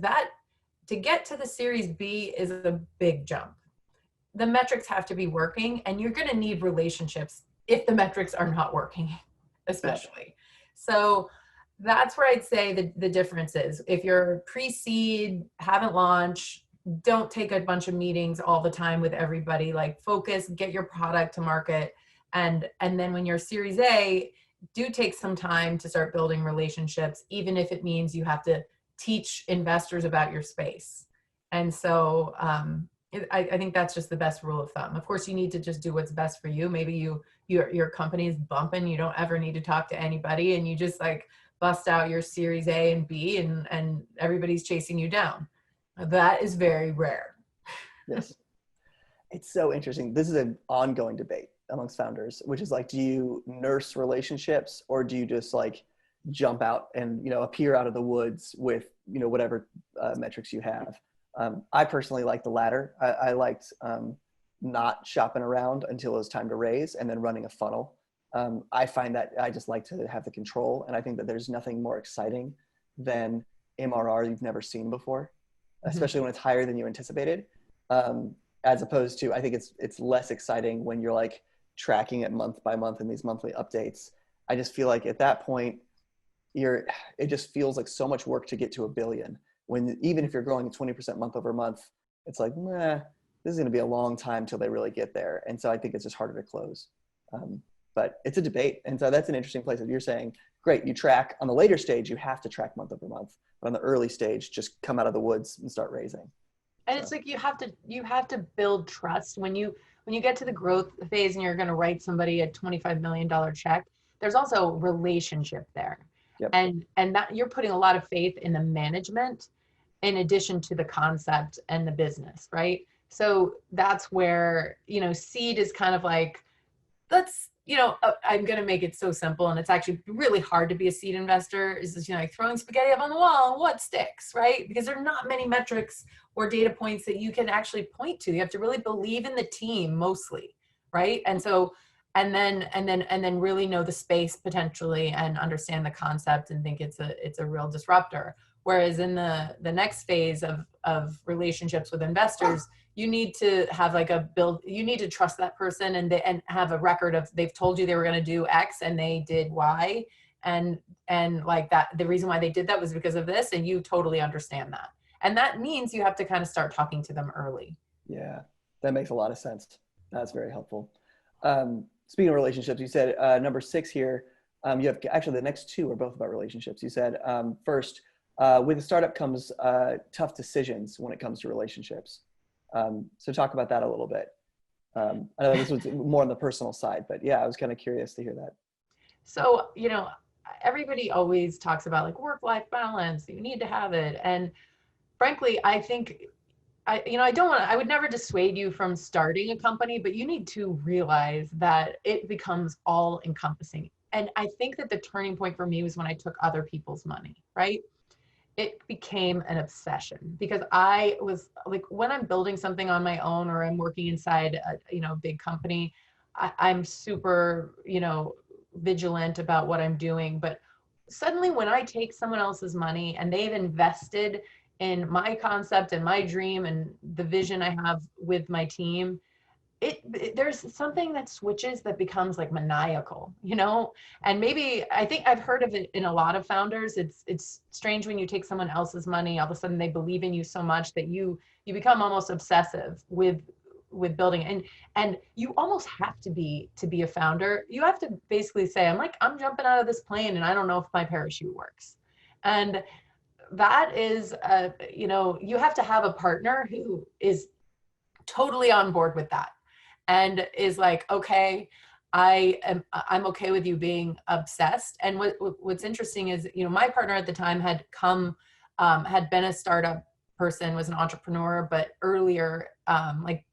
to get to the Series B is a big jump. The metrics have to be working, and you're going to need relationships if the metrics are not working, especially. So that's where I'd say the difference is. If you're pre-seed, haven't launched, don't take a bunch of meetings all the time with everybody. Focus, get your product to market. And then when you're Series A, do take some time to start building relationships, even if it means you have to teach investors about your space. And so I think that's just the best rule of thumb. Of course, you need to just do what's best for you. Maybe your company is bumping, you don't ever need to talk to anybody, and you just bust out your Series A and B, and everybody's chasing you down. That is very rare. Yes. It's so interesting. This is an ongoing debate amongst founders, which is do you nurse relationships, or do you just jump out and, appear out of the woods with, whatever metrics you have? I personally like the latter. I liked not shopping around until it was time to raise and then running a funnel. I find that I just like to have the control. And I think that there's nothing more exciting than MRR you've never seen before, especially when it's higher than you anticipated. As opposed to, I think it's less exciting when you're tracking it month by month in these monthly updates. I just feel at that point, it just feels like so much work to get to $1 billion. When even if you're growing 20% month over month, it's nah, this is going to be a long time till they really get there. And so I think it's just harder to close. But it's a debate. And so that's an interesting place. If you're saying, great, you track on the later stage, you have to track month over month. But on the early stage, just come out of the woods and start raising. And it's you have to build trust when you get to the growth phase and you're going to write somebody a $25 million check. There's also relationship there. Yep. And that you're putting a lot of faith in the management in addition to the concept and the business, right? So that's where, seed is kind of I'm going to make it so simple, and it's actually really hard to be a seed investor, is just, throwing spaghetti up on the wall and what sticks, right? Because there are not many metrics or data points that you can actually point to. You have to really believe in the team mostly, right? And so, and then really know the space potentially and understand the concept and think it's a real disruptor. Whereas in the next phase of relationships with investors, you need to have you need to trust that person and have a record of they've told you they were going to do X and they did Y. And that the reason why they did that was because of this, and you totally understand that. And that means you have to kind of start talking to them early. Yeah, that makes a lot of sense. That's very helpful. Speaking of relationships, you said number 6 here, you have actually the next 2 are both about relationships. You said first, with a startup comes tough decisions when it comes to relationships. So talk about that a little bit. I know this was more on the personal side, but yeah, I was kind of curious to hear that. So, everybody always talks about work-life balance. You need to have it. And frankly, I think, I would never dissuade you from starting a company, but you need to realize that it becomes all encompassing. And I think that the turning point for me was when I took other people's money, right? It became an obsession because I was when I'm building something on my own or I'm working inside a big company, I'm super, vigilant about what I'm doing. But suddenly when I take someone else's money and they've invested in my concept and my dream and the vision I have with my team, there's something that switches that becomes maniacal, and maybe I think I've heard of it in a lot of founders. It's strange when you take someone else's money, all of a sudden they believe in you so much that you become almost obsessive with building, and you almost have to be a founder. You have to basically say, I'm jumping out of this plane and I don't know if my parachute works. And that is, you know, you have to have a partner who is totally on board with that and is like, okay, I'm okay with you being obsessed. And what's interesting is, you know, my partner at the time had been a startup person, was an entrepreneur, but earlier, like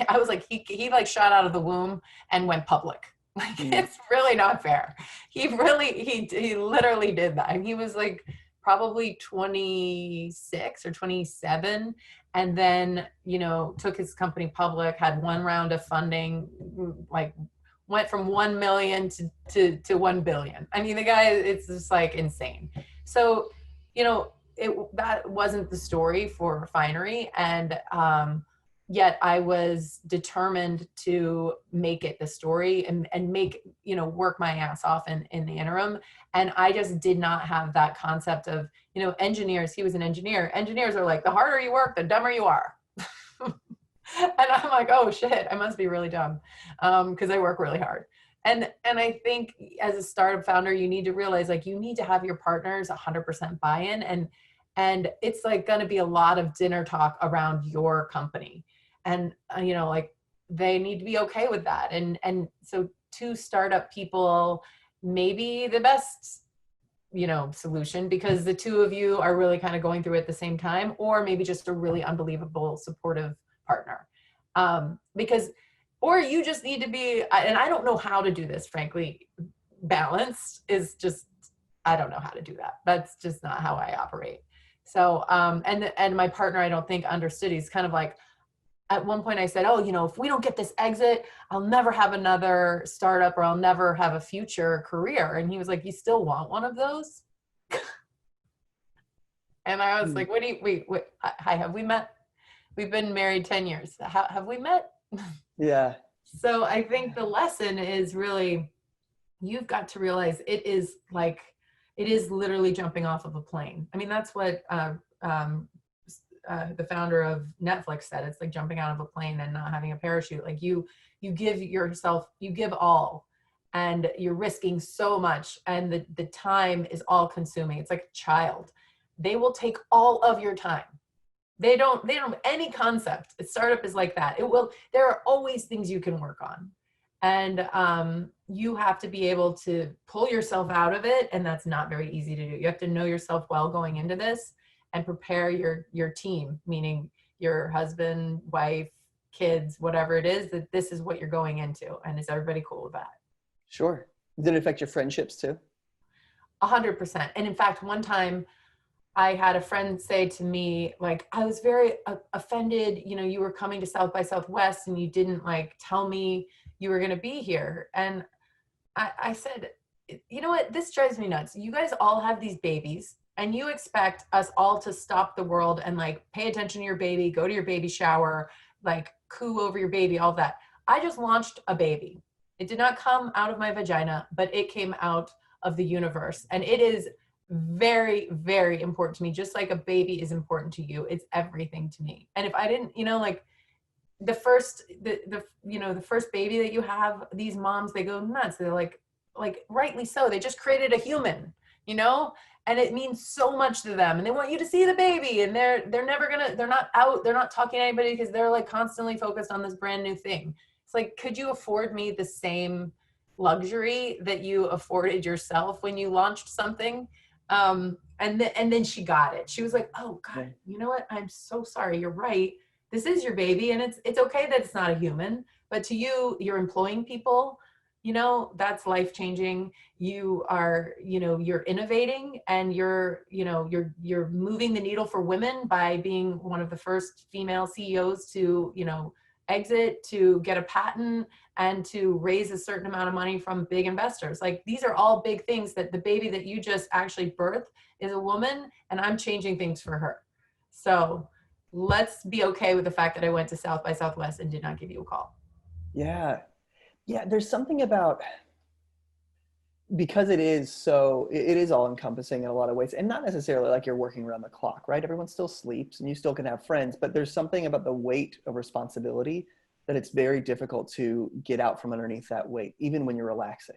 I was like, he like shot out of the womb and went public. Like, it's really not fair. He literally did that. And he was like probably 26 or 27. And then, you know, took his company public, had one round of funding, like went from 1 million to 1 billion. I mean, the guy, it's just like insane. So, you know, that wasn't the story for Finery. And, yet I was determined to make it the story and make, you know, work my ass off in the interim. And I just did not have that concept of, you know, engineers. He was an engineer. Engineers are like, the harder you work, the dumber you are. And I'm like, oh shit, I must be really dumb, because I work really hard. And I think as a startup founder, you need to realize, like, you need to have your partners 100% buy-in, and it's like going to be a lot of dinner talk around your company. And, you know, like, they need to be okay with that. And so two startup people may be the best, you know, solution, because the two of you are really kind of going through it at the same time, or maybe just a really unbelievable supportive partner. Because, or you just need to be, and I don't know how to do this, frankly. Balanced is just, I don't know how to do that. That's just not how I operate. So, and my partner, I don't think understood. He's kind of like, at one point I said, oh, you know, if we don't get this exit, I'll never have another startup, or I'll never have a future career. And he was like, you still want one of those? And I was like, what do you, wait, hi, have we met? We've been married 10 years. Have we met? Yeah. So I think the lesson is really, you've got to realize it is literally jumping off of a plane. I mean, that's what, the founder of Netflix said. It's like jumping out of a plane and not having a parachute. Like, you give yourself, you give all, and you're risking so much, and the time is all consuming. It's like a child. They will take all of your time. They don't have any concept. A startup is like that. There are always things you can work on. And you have to be able to pull yourself out of it. And that's not very easy to do. You have to know yourself well going into this, and prepare your team, meaning your husband, wife, kids, whatever it is, that this is what you're going into. And is everybody cool with that? Sure. Did it affect your friendships too? 100%. And in fact, one time I had a friend say to me, like, I was very offended, you know, you were coming to South by Southwest and you didn't like tell me you were going to be here. And I said, you know what, this drives me nuts. You guys all have these babies, and you expect us all to stop the world and like pay attention to your baby, go to your baby shower, like coo over your baby, all that. I just launched a baby. It did not come out of my vagina, but it came out of the universe. And it is very, very important to me. Just like a baby is important to you. It's everything to me. And if I didn't, you know, like the first baby that you have, these moms, they go nuts. They're like rightly so. They just created a human, you know? And it means so much to them, and they want you to see the baby, and they're not talking to anybody because they're like constantly focused on this brand new thing. It's like, could you afford me the same luxury that you afforded yourself when you launched something? And then she got it. She was like, oh God, you know what? I'm so sorry. You're right. This is your baby, and it's okay that it's not a human, but to you, you're employing people. You know, that's life-changing. You are, you know, you're innovating, and you're moving the needle for women by being one of the first female CEOs to, you know, exit, to get a patent, and to raise a certain amount of money from big investors. Like, these are all big things that the baby that you just actually birthed is a woman, and I'm changing things for her. So let's be okay with the fact that I went to South by Southwest and did not give you a call. Yeah. Yeah, there's something about, because it is all encompassing in a lot of ways, and not necessarily like you're working around the clock, right? Everyone still sleeps and you still can have friends, but there's something about the weight of responsibility that it's very difficult to get out from underneath that weight, even when you're relaxing.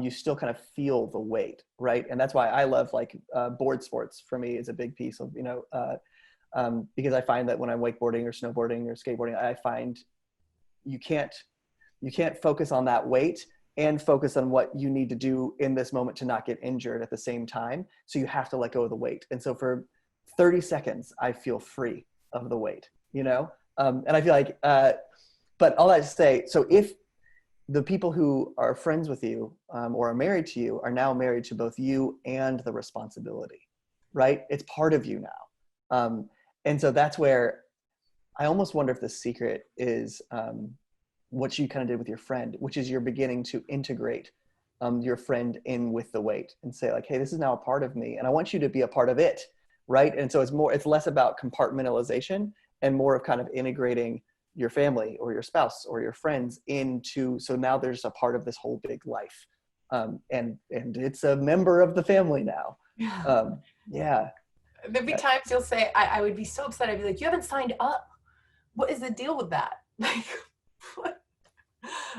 you still kind of feel the weight, right? And that's why I love like board sports. For me is a big piece of, because I find that when I'm wakeboarding or snowboarding or skateboarding, I find you can't focus on that weight and focus on what you need to do in this moment to not get injured at the same time. So you have to let go of the weight. And so for 30 seconds, I feel free of the weight, and I feel like, but all that to say, so if the people who are friends with you or are married to you are now married to both you and the responsibility, right? It's part of you now. And so that's where I almost wonder if the secret is what you kind of did with your friend, which is you're beginning to integrate your friend in with the weight and say like, hey, this is now a part of me and I want you to be a part of it, right? And so it's less about compartmentalization and more of kind of integrating your family or your spouse or your friends into, so now there's a part of this whole big life. And it's a member of the family now. Yeah. There'd be times you'll say, I would be so upset. I'd be like, you haven't signed up. What is the deal with that? Like, what?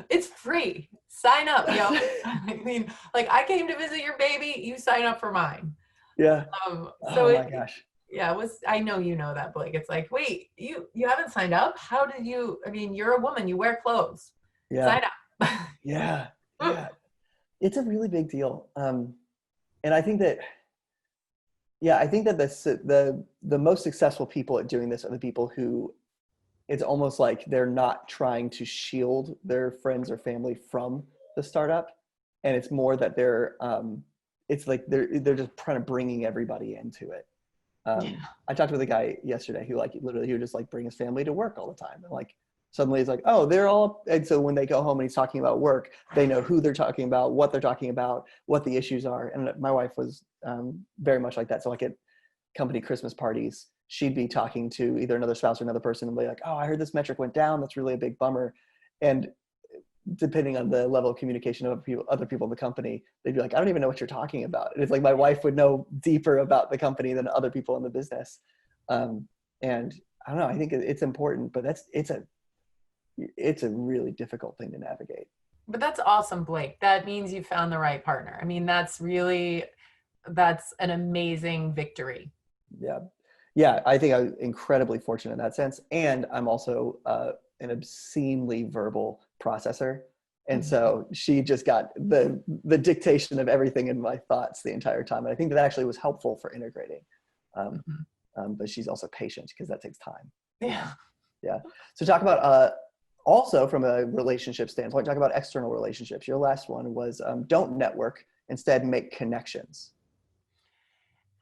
It's free. Sign up, yo. I mean, like I came to visit your baby. You sign up for mine. Yeah. My gosh. Yeah, I know you know that, Blake. It's like, wait, you haven't signed up? How did you, I mean, you're a woman, you wear clothes. Yeah. Sign up. Yeah. It's a really big deal. And I think that, the most successful people at doing this are the people who it's almost like they're not trying to shield their friends or family from the startup. And it's more that it's like they're just kind of bringing everybody into it. I talked with a guy yesterday who like literally he would just like bring his family to work all the time, and like suddenly he's like, oh, they're all, and so when they go home and he's talking about work, they know who they're talking about, what they're talking about, what the issues are. And my wife was very much like that. So like at company Christmas parties, she'd be talking to either another spouse or another person and be like, oh, I heard this metric went down, that's really a big bummer. And depending on the level of communication of other people in the company, they'd be like, I don't even know what you're talking about. And it's like my wife would know deeper about the company than other people in the business. And I don't know, I think it's important, but it's a really difficult thing to navigate. But that's awesome, Blake. That means you found the right partner. I mean, that's an amazing victory. Yeah, I think I'm incredibly fortunate in that sense. And I'm also an obscenely verbal processor. And so she just got the dictation of everything in my thoughts the entire time. And I think that actually was helpful for integrating. But she's also patient because that takes time. Yeah. So talk about, also from a relationship standpoint, talk about external relationships. Your last one was don't network, instead make connections.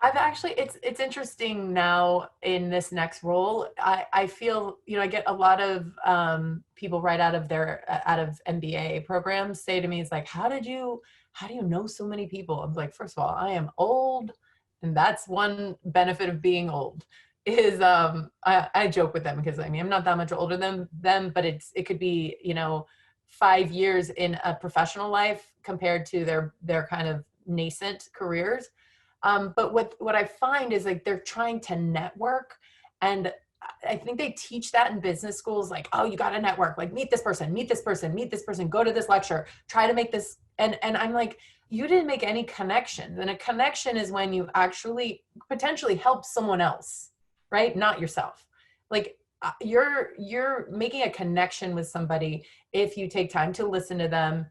I've actually, it's interesting now in this next role. I feel, I get a lot of people right out of MBA programs say to me, it's like, how do you know so many people? I'm like, first of all, I am old. And that's one benefit of being old is I joke with them because I mean, I'm not that much older than them, but it could be, 5 years in a professional life compared to their kind of nascent careers. But what I find is like they're trying to network, and I think they teach that in business schools, like, oh, you got to network, like meet this person, go to this lecture, try to make this. And I'm like, you didn't make any connections. And a connection is when you actually potentially help someone else, right? Not yourself. Like you're making a connection with somebody if you take time to listen to them.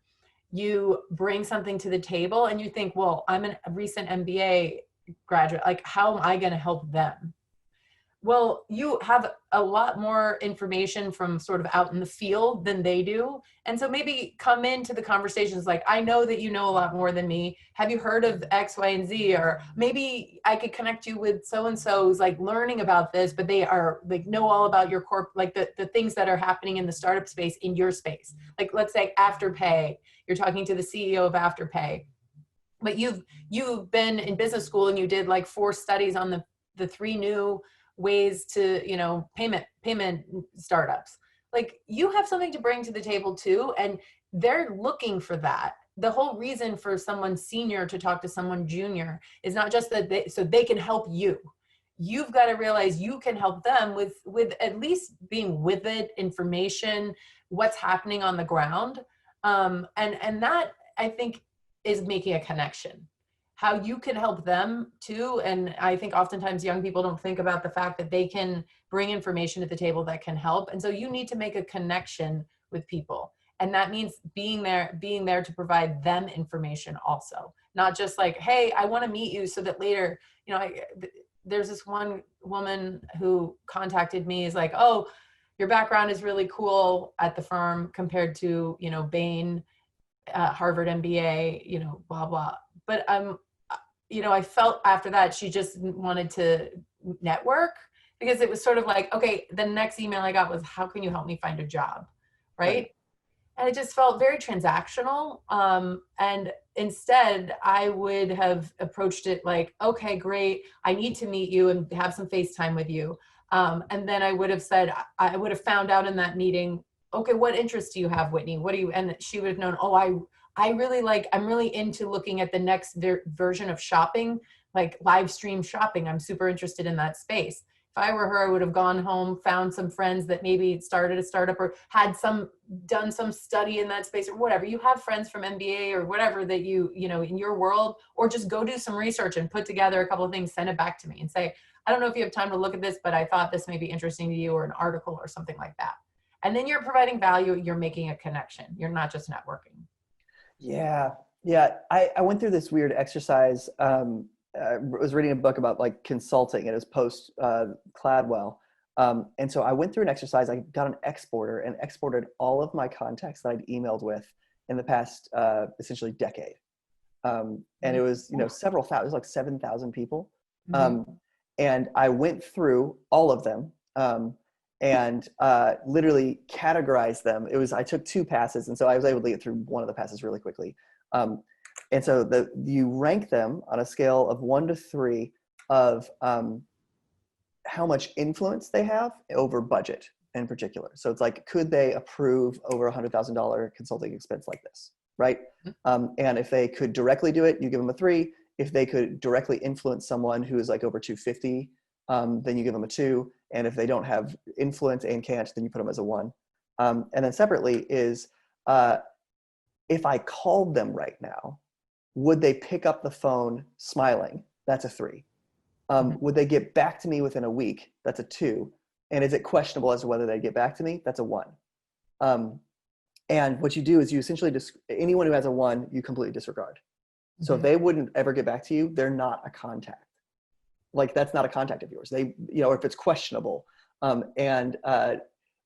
You bring something to the table and you think, well, I'm a recent MBA graduate. Like, how am I going to help them? Well, you have a lot more information from sort of out in the field than they do. And so maybe come into the conversations like, I know that you know a lot more than me. Have you heard of X, Y, and Z? Or maybe I could connect you with so-and-so who's like learning about this, but they are like know all about your like the things that are happening in the startup space in your space. Like, let's say Afterpay, you're talking to the CEO of Afterpay, but you've been in business school and you did like 4 studies on the 3 new ways to, payment startups. Like, you have something to bring to the table too. And they're looking for that. The whole reason for someone senior to talk to someone junior is not just that so they can help you. You've got to realize you can help them with at least being with it, information, what's happening on the ground. And that, I think, is making a connection. How you can help them too. And I think oftentimes young people don't think about the fact that they can bring information to the table that can help. And so you need to make a connection with people. And that means being there to provide them information also. Not just like, hey, I want to meet you so that later, there's this one woman who contacted me, is like, oh, your background is really cool at the firm compared to, Bain, Harvard MBA, blah, blah. But I felt after that, she just wanted to network, because it was sort of like, okay, the next email I got was, how can you help me find a job? Right. And it just felt very transactional. And instead I would have approached it like, okay, great. I need to meet you and have some FaceTime with you. And then I would have said, I would have found out in that meeting, okay, what interests do you have, Whitney? What do you, and she would have known, oh, I'm really into looking at the next version of shopping, like live stream shopping. I'm super interested in that space. If I were her, I would have gone home, found some friends that maybe started a startup or had done some study in that space or whatever. You have friends from MBA or whatever that in your world, or just go do some research and put together a couple of things, send it back to me and say, I don't know if you have time to look at this, but I thought this may be interesting to you, or an article or something like that. And then you're providing value, you're making a connection. You're not just networking. Yeah. Yeah. I went through this weird exercise. I was reading a book about like consulting, and it was post Cladwell. And so I went through an exercise. I got an exporter and exported all of my contacts that I'd emailed with in the past, essentially decade. And it was, several thousand, it was like 7,000 people. And I went through all of them, and literally categorized them. I took 2 passes. And so I was able to get through one of the passes really quickly. And so you rank them on a scale of 1 to 3 of how much influence they have over budget in particular. So it's like, could they approve over $100,000 consulting expense like this, right? And if they could directly do it, you give them a 3. If they could directly influence someone who is like over 250, then you give them a 2. And if they don't have influence and can't, then you put them as a 1. And then separately is, if I called them right now, would they pick up the phone smiling? That's a 3. Would they get back to me within a week? That's a 2. And is it questionable as to whether they get back to me? That's a 1. And what you do is you essentially anyone who has a 1, you completely disregard. So if they wouldn't ever get back to you, they're not a contact. Like, that's not a contact of yours. They, if it's questionable. And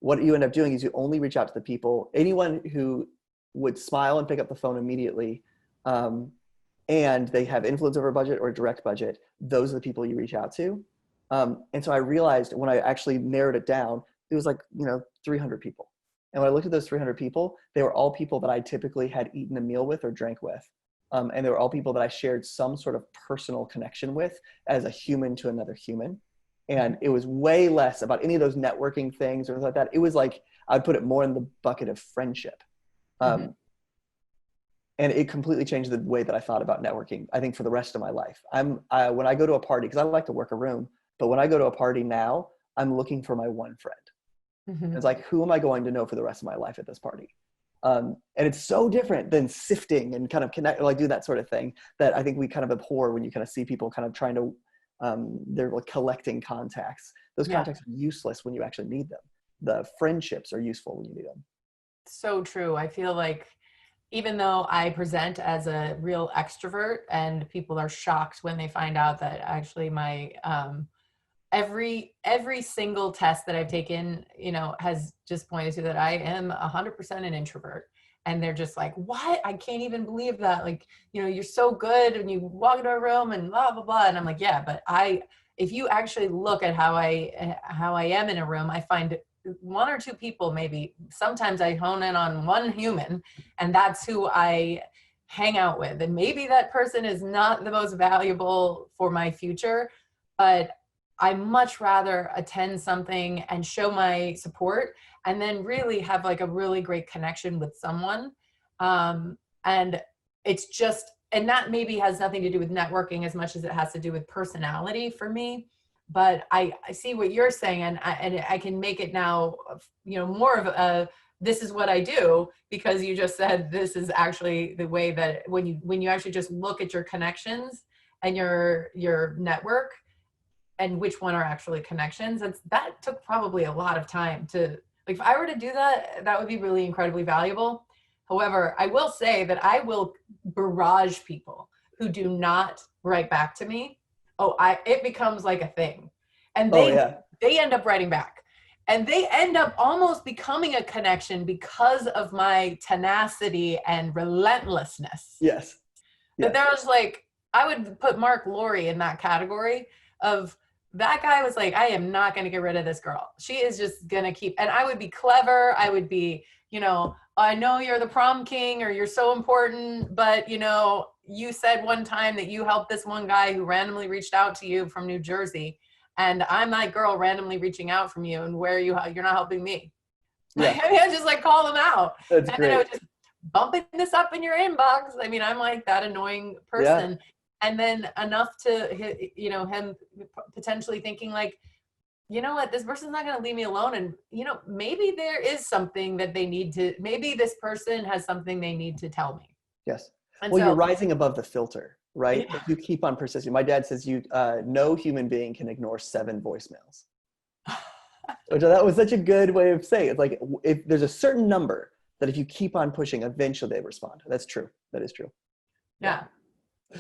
what you end up doing is you only reach out to the people, anyone who would smile and pick up the phone immediately, and they have influence over budget or direct budget. Those are the people you reach out to. And so I realized when I actually narrowed it down, it was like, 300 people. And when I looked at those 300 people, they were all people that I typically had eaten a meal with or drank with. And they were all people that I shared some sort of personal connection with as a human to another human. And it was way less about any of those networking things or like that. It was like, I'd put it more in the bucket of friendship. And it completely changed the way that I thought about networking, I think, for the rest of my life. When I go to a party, because I like to work a room, but when I go to a party now, I'm looking for my one friend. It's like, who am I going to know for the rest of my life at this party? And it's so different than sifting and kind of connect, like do that sort of thing that I think we kind of abhor when you kind of see people kind of trying to, they're like collecting contacts. Those contacts are useless when you actually need them. The friendships are useful when you need them. So true. I feel like even though I present as a real extrovert and people are shocked when they find out that actually my, every single test that I've taken, has just pointed to that I am 100% an introvert. And they're just like, what? I can't even believe that. Like, you're so good and you walk into a room and blah, blah, blah. And I'm like, yeah, but if you actually look at how I am in a room, I find 1 or 2 people, maybe sometimes I hone in on one human, and that's who I hang out with. And maybe that person is not the most valuable for my future, but I much rather attend something and show my support and then really have like a really great connection with someone. And it's just, and that maybe has nothing to do with networking as much as it has to do with personality for me. But I see what you're saying, and I can make it now, more of this is what I do, because you just said this is actually the way that when you actually just look at your connections and your network and which one are actually connections, that took probably a lot of time to, like, if I were to do that, that would be really incredibly valuable. However, I will say that I will barrage people who do not write back to me. It becomes like a thing. And they end up writing back. And they end up almost becoming a connection because of my tenacity and relentlessness. Yes. But there was like, I would put Mark Laurie in that category of, that guy was like, I am not going to get rid of this girl. She is just going to keep, and I would be clever. I would be, I know you're the prom king or you're so important, but you said one time that you helped this one guy who randomly reached out to you from New Jersey. And I'm that girl randomly reaching out from you, and you're not helping me. Yeah. I mean, I just like call them out. That's and great. Then I would just bumping this up in your inbox. I mean, I'm like that annoying person. Yeah. And then enough to, him potentially thinking like, you know what, this person's not going to leave me alone. And, maybe there is something that maybe this person has something they need to tell me. Yes. You're rising above the filter, right? Yeah. If you keep on persisting. My dad says no human being can ignore 7 voicemails. Which that was such a good way of saying it. It's like, if there's a certain number that if you keep on pushing, eventually they respond. That's true. That is true. Yeah.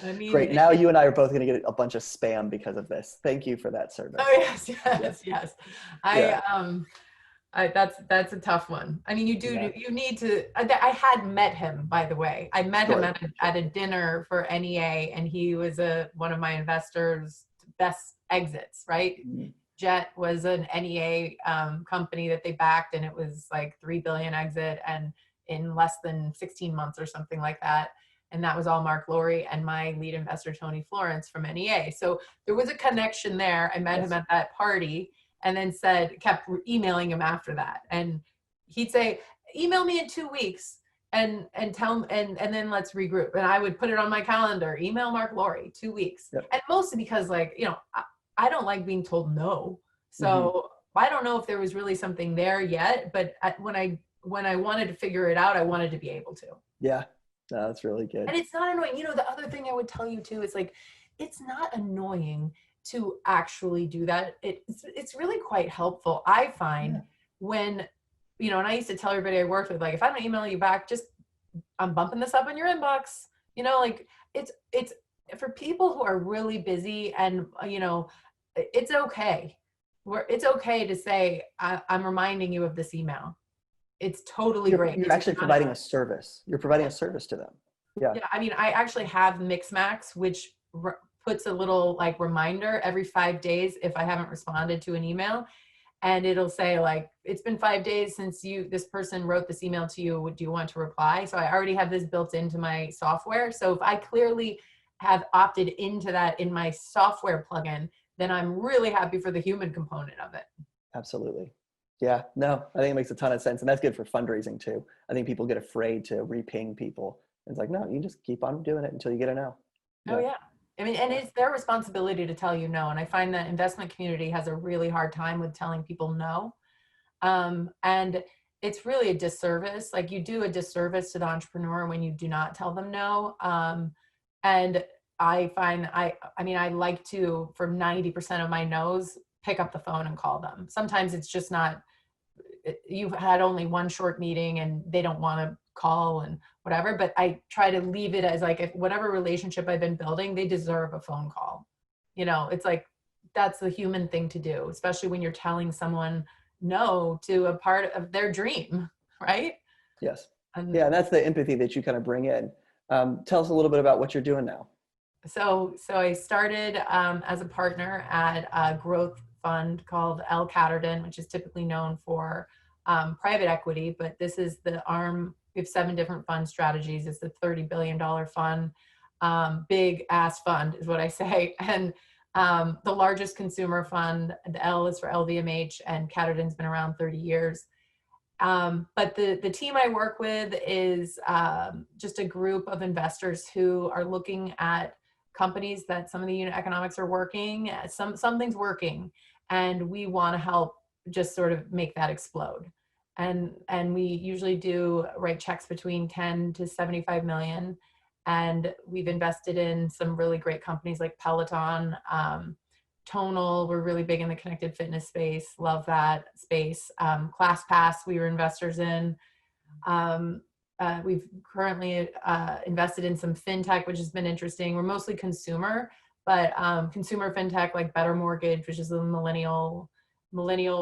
I mean, great. Now you and I are both going to get a bunch of spam because of this. Thank you for that service. Oh yes. That's a tough one. I mean, you need to. I had met him, by the way. I met him at a dinner for NEA, and he was one of my investors' best exits. Right, mm-hmm. Jet was an NEA company that they backed, and it was like $3 billion exit, and in less than 16 months or something like that. And that was all Mark Laurie and my lead investor, Tony Florence from NEA. So there was a connection there. I met him at that party, and then kept emailing him after that. And he'd say, email me in 2 weeks and then let's regroup. And I would put it on my calendar, email Mark Laurie, 2 weeks. Yep. And mostly because I don't like being told no. So I don't know if there was really something there yet, but when I wanted to figure it out, I wanted to be able to. Yeah. No, that's really good. And it's not annoying. The other thing I would tell you too is like, it's not annoying to actually do that. It's really quite helpful. I find when, and I used to tell everybody I worked with, like, if I don't email you back, I'm bumping this up in your inbox, like it's for people who are really busy, and, it's okay. It's okay to say, I'm reminding you of this email. It's totally great. You're actually providing a service. You're providing a service to them. Yeah. Yeah. I mean, I actually have Mixmax, which puts a little like reminder every 5 days if I haven't responded to an email, and it'll say like, it's been 5 days since this person wrote this email to you. Do you want to reply? So I already have this built into my software. So if I clearly have opted into that in my software plugin, then I'm really happy for the human component of it. Absolutely. Yeah, no, I think it makes a ton of sense. And that's good for fundraising too. I think people get afraid to reping people. It's like, no, you just keep on doing it until you get a no. Oh yeah. I mean, and it's their responsibility to tell you no. And I find the investment community has a really hard time with telling people no. And it's really a disservice. Like, you do a disservice to the entrepreneur when you do not tell them no. And I find, I like to, for 90% of my no's, pick up the phone and call them. Sometimes it's just not, you've had only one short meeting and they don't want to call and whatever, but I try to leave it as like, if whatever relationship I've been building, they deserve a phone call. It's like, that's the human thing to do, especially when you're telling someone no to a part of their dream, right? Yes. Yeah, and that's the empathy that you kind of bring in. Tell us a little bit about what you're doing now. So I started as a partner at a growth fund called L. Catterton, which is typically known for private equity, but this is the arm. We have 7 different fund strategies. It's a $30 billion fund, big ass fund is what I say. And the largest consumer fund, the L is for LVMH, and Catterton's been around 30 years. But the team I work with is just a group of investors who are looking at companies that some of the unit economics are working, something's working, and we want to help just sort of make that explode. And we usually do write checks between 10 to 75 million. And we've invested in some really great companies like Peloton, Tonal. We're really big in the connected fitness space. Love that space. ClassPass, we were investors in. We've currently invested in some fintech, which has been interesting. We're mostly consumer, but consumer fintech like Better Mortgage, which is the millennial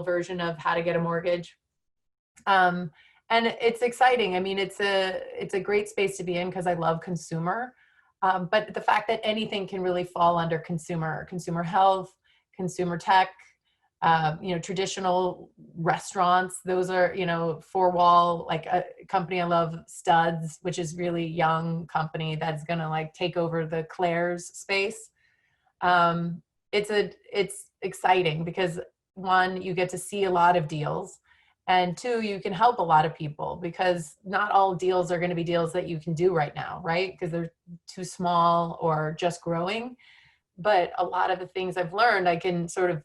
version of how to get a mortgage. And it's exciting. I mean, it's a great space to be in because I love consumer. But the fact that anything can really fall under consumer health, consumer tech, traditional restaurants, those are, four wall, like a company I love, Studs, which is really young company that's going to like take over the Claire's space. It's exciting because one, you get to see a lot of deals, and two, you can help a lot of people because not all deals are going to be deals that you can do right now, right? Because they're too small or just growing. But a lot of the things I've learned, I can sort of,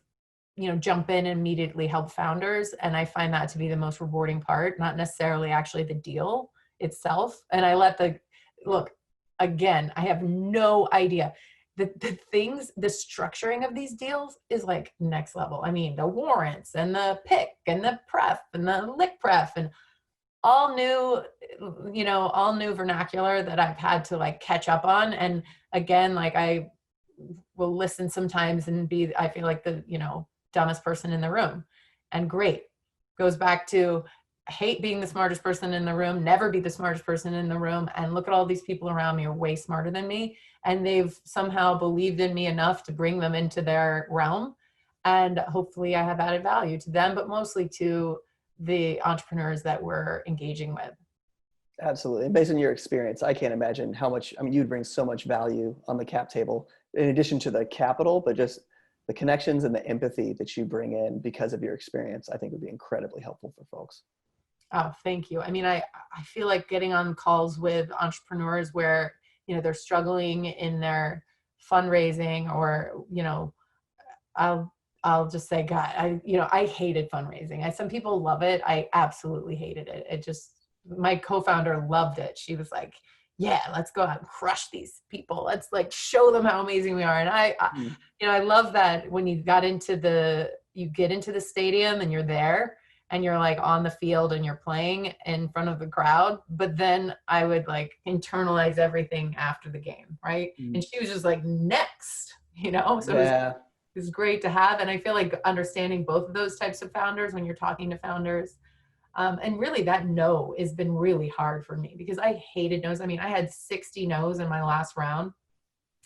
jump in and immediately help founders. And I find that to be the most rewarding part, not necessarily actually the deal itself. And I look, again, I have no idea. The structuring of these deals is like next level. I mean, the warrants and the PIK and the pref and the lick pref and all new vernacular that I've had to like catch up on. And again, like I will listen sometimes and I feel like the, dumbest person in the room. And great. Goes back to, I hate being the smartest person in the room, never be the smartest person in the room. And look at all these people around me are way smarter than me. And they've somehow believed in me enough to bring them into their realm. And hopefully I have added value to them, but mostly to the entrepreneurs that we're engaging with. Absolutely. And based on your experience, I can't imagine how much, you'd bring so much value on the cap table in addition to the capital, but just the connections and the empathy that you bring in because of your experience, I think would be incredibly helpful for folks. Oh, thank you. I mean, I feel like getting on calls with entrepreneurs where, they're struggling in their fundraising or, I'll just say, God, I hated fundraising. Some people love it. I absolutely hated it. My co-founder loved it. She was like, yeah, let's go out and crush these people. Let's like show them how amazing we are. And I love that when you get into the stadium and you're there and you're like on the field and you're playing in front of the crowd, but then I would like internalize everything after the game. Right. And she was just like, next, so yeah. It was great to have. And I feel like understanding both of those types of founders when you're talking to founders, and really that no has been really hard for me because I hated no's. I mean, I had 60 no's in my last round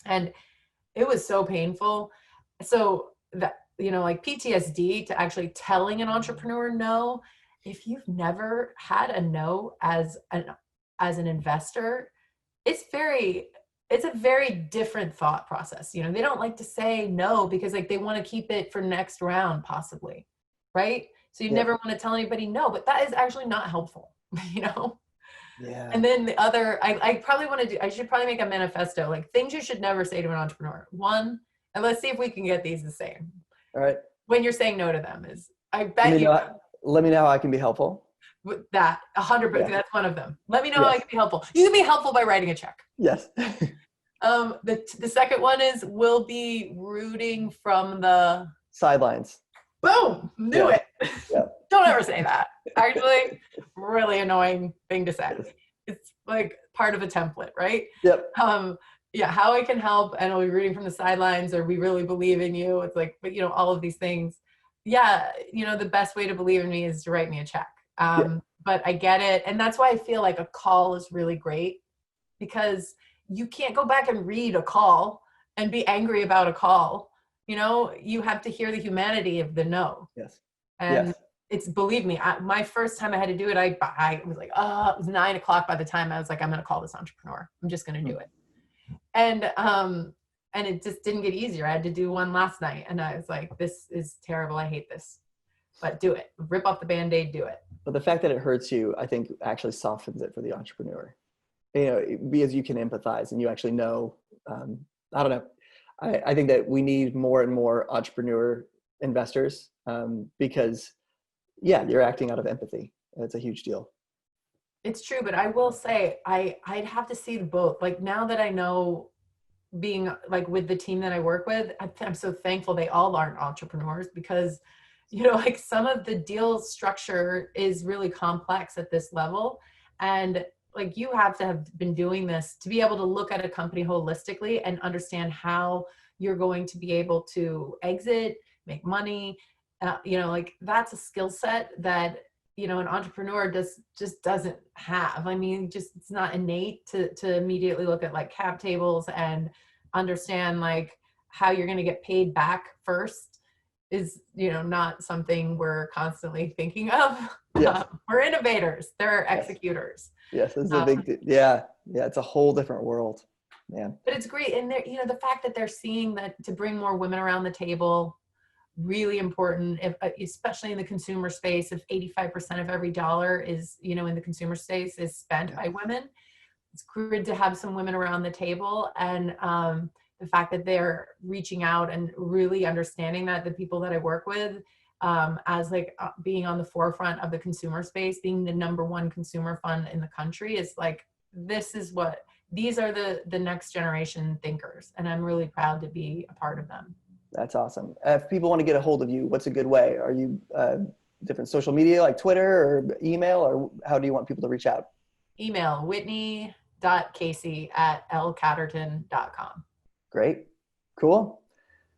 and it was so painful. So that, like PTSD to actually telling an entrepreneur no, if you've never had a no as an investor, it's a very different thought process. They don't like to say no because like they want to keep it for next round possibly. Right. So you never want to tell anybody no, but that is actually not helpful, Yeah. And then the other, I should probably make a manifesto, like things you should never say to an entrepreneur. One, and let's see if we can get these the same. All right. When you're saying no to them is, I bet let me know how I can be helpful. That 100%, that's one of them. Let me know how I can be helpful. You can be helpful by writing a check. Yes. The second one is we'll be rooting from the sidelines. Boom, knew it. Yeah. Don't ever say that. Actually, really annoying thing to say. It's like part of a template, right? Yep. How I can help, and I'll be rooting from the sidelines, or we really believe in you. It's like, but all of these things. Yeah, the best way to believe in me is to write me a check. But I get it. And that's why I feel like a call is really great because you can't go back and read a call and be angry about a call. You have to hear the humanity of the no. Yes. And it's, believe me, my first time I had to do it, I was like, it was 9 o'clock by the time I was like, I'm going to call this entrepreneur. I'm just going to do it. And it just didn't get easier. I had to do one last night and I was like, this is terrible. I hate this, but do it. Rip off the Band-Aid, do it. But the fact that it hurts you, I think actually softens it for the entrepreneur, because you can empathize and you actually know, I don't know. I think that we need more and more entrepreneur investors because, you're acting out of empathy. It's a huge deal. It's true, but I will say I'd have to see both. Like now that I know, being like with the team that I work with, I'm so thankful they all aren't entrepreneurs, because like some of the deal structure is really complex at this level. And like you have to have been doing this to be able to look at a company holistically and understand how you're going to be able to exit, make money. Like that's a skill set that an entrepreneur just doesn't have. I mean, just it's not innate to immediately look at like cap tables and understand like how you're going to get paid back first is not something we're constantly thinking of. Yes. We're innovators, they're executors. Yes, this is a big yeah, it's a whole different world, man. But it's great. And the fact that they're seeing that to bring more women around the table, really important, especially in the consumer space. If 85% of every dollar is in the consumer space is spent by women, it's good to have some women around the table. And the fact that they're reaching out and really understanding that the people that I work with, as like being on the forefront of the consumer space, being the #1 consumer fund in the country, is like, these are the next generation thinkers. And I'm really proud to be a part of them. That's awesome. If people want to get a hold of you, what's a good way? Are you different social media like Twitter or email, or how do you want people to reach out? Email whitney.casey@lcatterton.com. Great. Cool.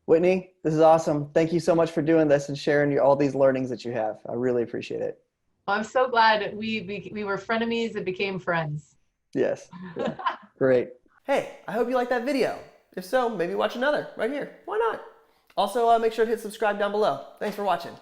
Whitney, this is awesome. Thank you so much for doing this and sharing all these learnings that you have. I really appreciate it. I'm so glad we were frenemies that became friends. Yes. Yeah. Great. Hey, I hope you liked that video. If so, maybe watch another right here. Why not? Also, make sure to hit subscribe down below. Thanks for watching.